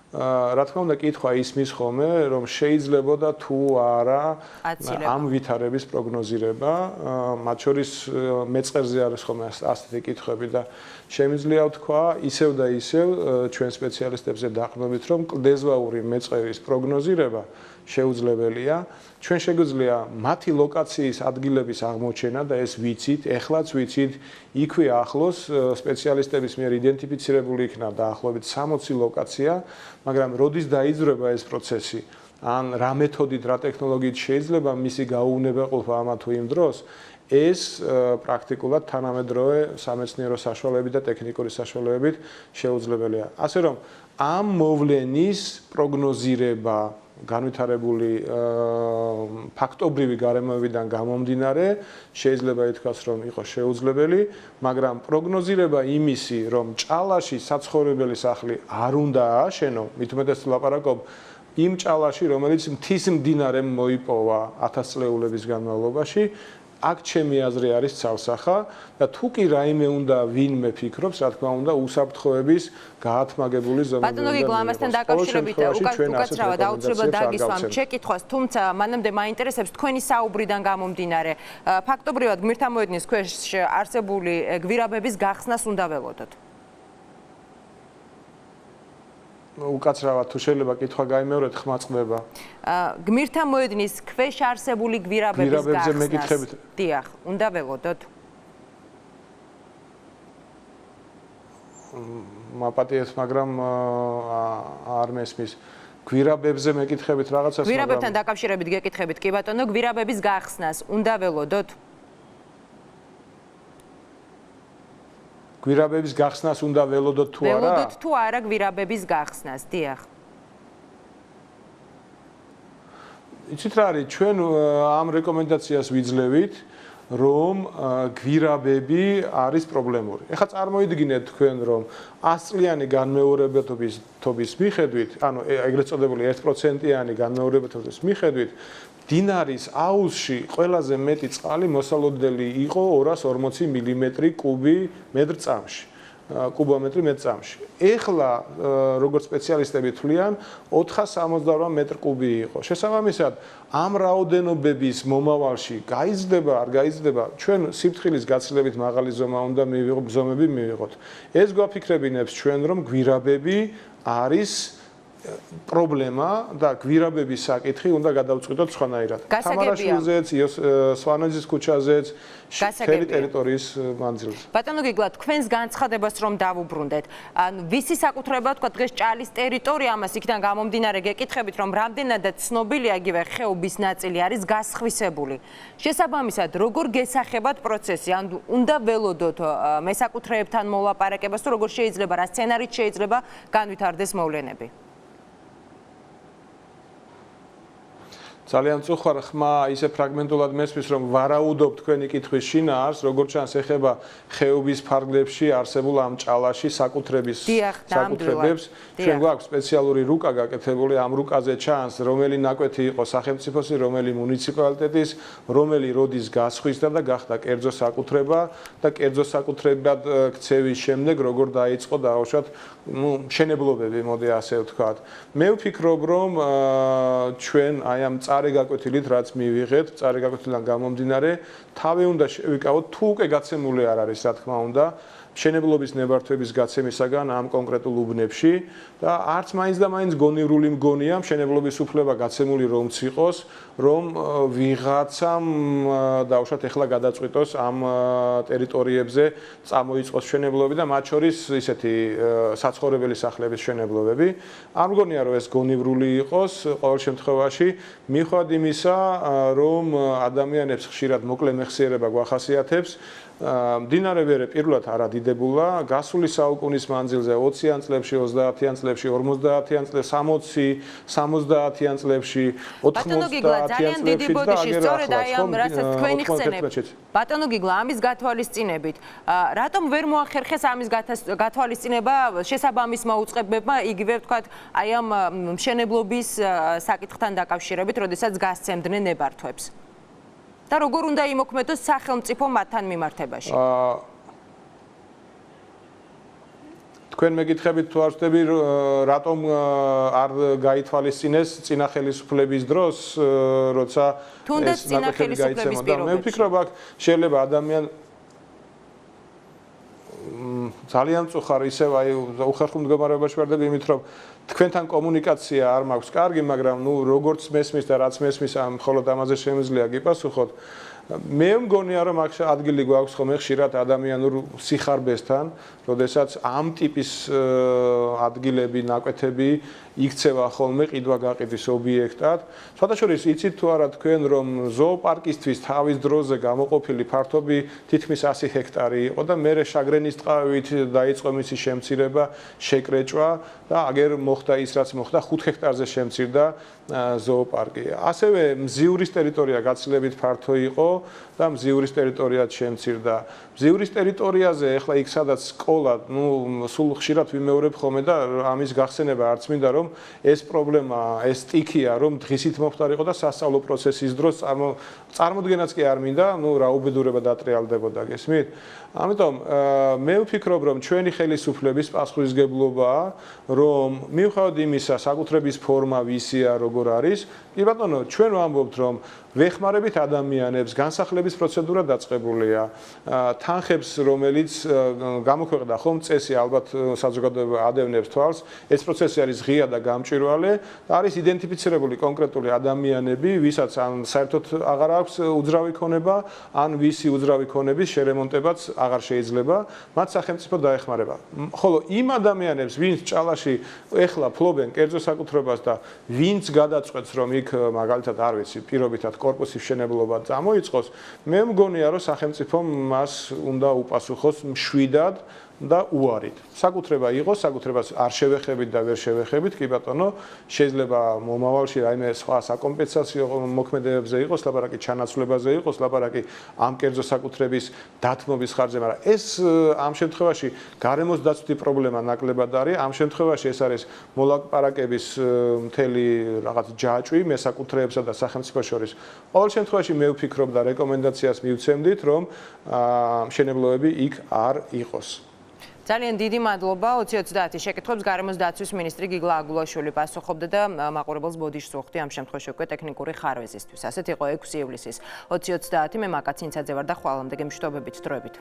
რა თქმა უნდა, კითხვა ისმის ხოლმე, რომ შეიძლებოდა თუ არა ამ ვითარების პროგნოზირება, მათ შორის მეწყერზე არის ხოლმე ასეთი კითხვები და შემიძლია ვთქვა ისევ და ისევ ჩვენ სპეციალისტებზე დაყრდნობით, რომ კლდეზვაური მეწყერის პროგნოზირება შეუძლებელია. ჩვენ შეგვიძლია მათი ლოკაციის ადგილების აღმოჩენა და ეს ვიცით, ეხლაც ვიცით, იქვე ახლოს სპეციალისტების მიერ იდენტიფიცირებული იქნა დაახლოებით 60 ლოკაცია, მაგრამ როდის დაიძრება ეს პროცესი, ან რა მეთოდით, რა ტექნოლოგიით შეიძლება მისი გაუუნებაყოფა ამა თუ იმ დროს, ეს პრაქტიკულად თანამედროვე სამეცნიერო საშუალებებით და ტექნიკური საშუალებებით შეუძლებელია. ასე რომ ამ მოვლენის პროგნოზირება განვითარებული ფაქტობრივი გარემოებიდან გამომდინარე შეიძლება ითქვას, რომ იყო შეუძლებელი, მაგრამ პროგნოზირება იმისი, რომ ჭალაში საცხოვრებელი სახლი არ უნდა ააშენო, მით უმეტეს ვლაპარაკობ იმ ჭალაში, რომელიც მთის მდინარემ მოიპოვა 1000 წლეულების განმავლობაში, აქ ჩემი აზრი არის ცალსახა და თუ კი რაიმე უნდა ვინმე ფიქრობს, რა თქმა უნდა, უსაფრთხოების გაათმაგებული ზომები. ბატონო გიგლა, ამასთან დაკავშირებით უკაცრავად აუცილებლად დაგისვამ შეკითხვას, თუმცა მანამდე მაინტერესებს თქვენი საუბრიდან გამომდინარე, ფაქტობრივად გმირთა მოედნის ქვეშ არსებული გვირაბების გახსნას უნდა ველოდოთ. უკაცრავად თუ შეიძლება კითხვა გაიმეორეთ, ხმა წყდება. გმირთა მოედნის ქვეშ არსებული გვირაბების გახსნას. დიახ, უნდა ველოდოთ. მაპატიეთ, მაგრამ არ მესმის. გვირაბებზე მეკითხებით რაღაცას, მაგრამ გვირაბებთან დაკავშირებით გეკითხებით, კი ბატონო, გვირაბების გახსნას უნდა ველოდოთ. გვირაბების გახსნას უნდა ველოდოთ თუ არა? ველოდოთ თუ არა გვირაბების გახსნას, დიახ. იცით რა არის, ჩვენ ამ რეკომენდაციას ვიძლევით, რომ გვირაბები არის პრობლემური. ეხლა წარმოიდგინეთ თქვენ რომ 100 წლიანი განმეორებადობის მიხედვით, ანუ ეგრეთ წოდებული 1%-იანი განმეორებადობის მიხედვით დინარის აუზში ყველაზე მეტი წყალი მოსალოდნელი იყო 240 მმ კუბი მეტრ-წამში. კუბომეტრი მეტრ-წამში. ეხლა როგორც სპეციალისტები თვლიან 468 მეტრ-კუბი იყო. შესაბამისად, ამ რაოდენობების მომავალში გაიზრდება, არ გაიზრდება, ჩვენ სიფრთხილის გაცილებით მაღალი ზომა უნდა მივიღოთ, ზომები მივიღოთ. ეს გვაფიქრებინებს ჩვენ რომ გვირაბები არის პრობლემა და გვირაბების საკითხი უნდა გადავწყვიტოთ სხვანაირად. თამარაშვილზეც, სვანაძის ქუჩაზეც, მთელი ტერიტორიის მანძილზე. ბატონო გიგლა, თქვენს განცხადებას რომ დავუბრუნდეთ. ანუ ვისი საკუთრება თქვა დღეს ჭალის ტერიტორია, ამას იქიდან გამომდინარე გეკითხებით, რომ რამდენადაც ცნობილია იგივე ხეობის ნაწილი არის გასხვისებული. შესაბამისად, როგორ გესახებათ პროცესი? ანუ უნდა ველოდოთ მესაკუთრეებთან მოლაპარაკებას თუ როგორ შეიძლება, რა სცენარით შეიძლება განვითარდეს მოვლენები? ძალიან წუხარ ხმა ისე ფრაგმენტულად მესმის რომ ვარაუდობ თქვენი კითხვის შინაარს როგორც ჩანს ეხება ხეობის ფარგლებში არსებულ ამ ჭალაში საკუთრებებს ჩვენ გვაქვს სპეციალური რუკა გაკეთებული ამ რუკაზე ჩანს რომელი ნაკვეთი იყო სახელმწიფოსი რომელი მუნიციპალიტეტის რომელი როდის გასხვისდა და გახდა კერძო საკუთრება და კერძო საკუთრებად ქცევის შემდეგ როგორ დაიწყო დაუშვათ მშენებლობები მოდი ასე ვთქვათ მე ვფიქრობ რომ ჩვენ აი ამ წარე გაკვეთილით რაც მივიღეთ, წარე გაკვეთილიდან გამომდინარე, თავი უნდა შევიკავოთ, თუ უკვე გაცემული არ არის, რა თქმა უნდა, მშენებლობის ნებართვების გაცემისაგან ამ კონკრეტულ უბნებში და არც მაინც და მაინც გონივრული მგონია მშენებლობის უფლება გაცემული რომც იყოს, რომ ვიღაცამ დაუშვათ ეხლა გადაწყვიტოს ამ ტერიტორიებზე წამოიწყოს მშენებლობები და მათ შორის ისეთი საცხოვრებელი სახლების მშენებლობები. არ მგონია რომ ეს გონივრული იყოს, ყოველ შემთხვევაში მიხვდ იმისა, რომ ადამიანებს ხშირად მოკლე მეხსიერება გვახასიათებს მდინარე ვერე პირველად არ ადიდებულა, გასული საუკუნის მანძილზე 20-იან წლებში, 30-იან წლებში, 50-იან წლებში, 60-70-იან წლებში, 90-იან წლებში და სწორედ აი ამ რასაც თქვენი ხსენებით. ბატონო გიგლა, ამის გათვალისწინებით, რატომ ვერ მოახერხეს ამის გათვალისწინება შესაბამისმა უწყებებმა, იგივე ვთქვათ, აი ამ მშენებლობის საკითხთან დაკავშირებით, როდესაც გასცემდნენ ნებართვებს? და როგორ უნდა იმოქმედოს სახელმწიფო მათთან მიმართებაში? თქვენ მეკითხებით თუ არ ვწდები რატომ არ გაითვალისწინეს წინა ხელისუფლების დროს, როცა ეს ნაკეთები გაიცემოდა. მე ვფიქრობ, აქ შეიძლება ადამიან ძალიან წუხარ ისევ აი უხერხულ მდგომარეობაში ვარდები იმით რომ თქვენთან კომუნიკაცია არ მაქვს კარგი, მაგრამ ნუ როგორც მესმის და რაც მესმის ამ მხოლოდ ამაზე შემიძლია გიპასუხოთ. მე მგონია რომ აქ ადგილი გვაქვს ხოლმე ხშირად ადამიანურ სიხარბესთან, როდესაც ამ ტიპის ადგილები, ნაკვეთები იქცევა ხოლმე ყიდვა-გაყიდვის ობიექტად. სხვადასხვა იცით თუ არა თქვენ რომ ზოოპარკისთვის თავის დროზე გამოყოფილი ფართობი თითქმის 100 ჰექტარი იყო და მე შაგრენის ტყავით დაიწყო მისი შემცირება, შეკრეჭვა და აგერ მოხდა ის რაც მოხდა 5 ჰექტარზე შემცირდა ზოოპარკი. ასევე მზიურის ტერიტორია გაცილებით ფართო იყო და მზიურის ტერიტორიაც შემცირდა. მზიურის ტერიტორიაზე ახლა იქ სადაც სკოლა, სულ ხშირად ვიმეორებ ხოლმე და ამის გახსენება არც მინდა რომ ეს პრობლემა, ეს სტიქია რომ დღისით მომხდარიყო და სასწავლო პროცესის დროს წარმოდგენაც კი არ მინდა, რა უბედურება დატრიალდებოდა, გესმით? ამიტომ მე ვფიქრობ რომ ჩვენი ხელისუფლების პასუხისმგებლობაა რომ მიუხედავად იმისა საკუთრების ფორმა ვისია როგორ არის კი ბატონო ჩვენ ვამბობთ რომ ვეხმარებით ადამიანებს განსახლების პროცედურა დაწყებულია თანხებს რომელიც გამოქვეყნდა ხომ წესი ალბათ საზოგადოება ადევნებს თვალს ეს პროცესი არის ღია და გამჭვირვალე და არის იდენტიფიცირებული კონკრეტული ადამიანები ვისაც ან საერთოდ აღარ აქვს უძრავი ქონება ან ვისი უძრავი ქონების შერემონტებაც აღარ შეიძლება მათ სახელმწიფო დაეხმარება ხოლო იმ ადამიანებს ვინც ჭალაში ეხლა ფლობენ კერძო საკუთრებას და ვინც გადაწყვეტს რომ იქ მაგალითად არ ვიცი პირობითად კორპუსის მშენებლობა წამოიწყოს მე მგონია რომ სახელმწიფომ მას უნდა უპასუხოს მშვიდად და უარით. საკუთრება იყოს, საკუთრებას არ შევეხებით და ვერ შევეხებით, კი ბატონო, შეიძლება მომავალში რაიმე სხვა საკომპენსაციო მოქმედებებზე იყოს, ლაპარაკი ჩანაცვლებაზე იყოს, ლაპარაკი ამ კერძო საკუთრების დათმობის ხარჯზე, მაგრამ ეს ამ შემთხვევაში გარემოს დაცვითი პრობლემა ნაკლებად არის. ამ შემთხვევაში ეს არის მოლაპარაკების მთელი რაღაც ჯაჭვი მესაკუთრეებსა და სახელმწიფოს შორის. ყოველ შემთხვევაში მე ვფიქრობ და რეკომენდაციას მივცემდით, რომ მშენებლობები იქ არ იყოს. ძალიან დიდი მადლობა 2030 შეკითხვებს გარემოს დაცვის მინისტრი გიგლა აგულაშვილი პასუხობდა და მაყურებელს ბოდიშს ვუხდი ამ შემთხვევაში უკვე ტექნიკური ხარვეზისთვის. ასეთ იყო 6 ივლისის 2030 მე მაკაცინცაძე ვარ და ხვალამდე გემშვიდობებით დროებით.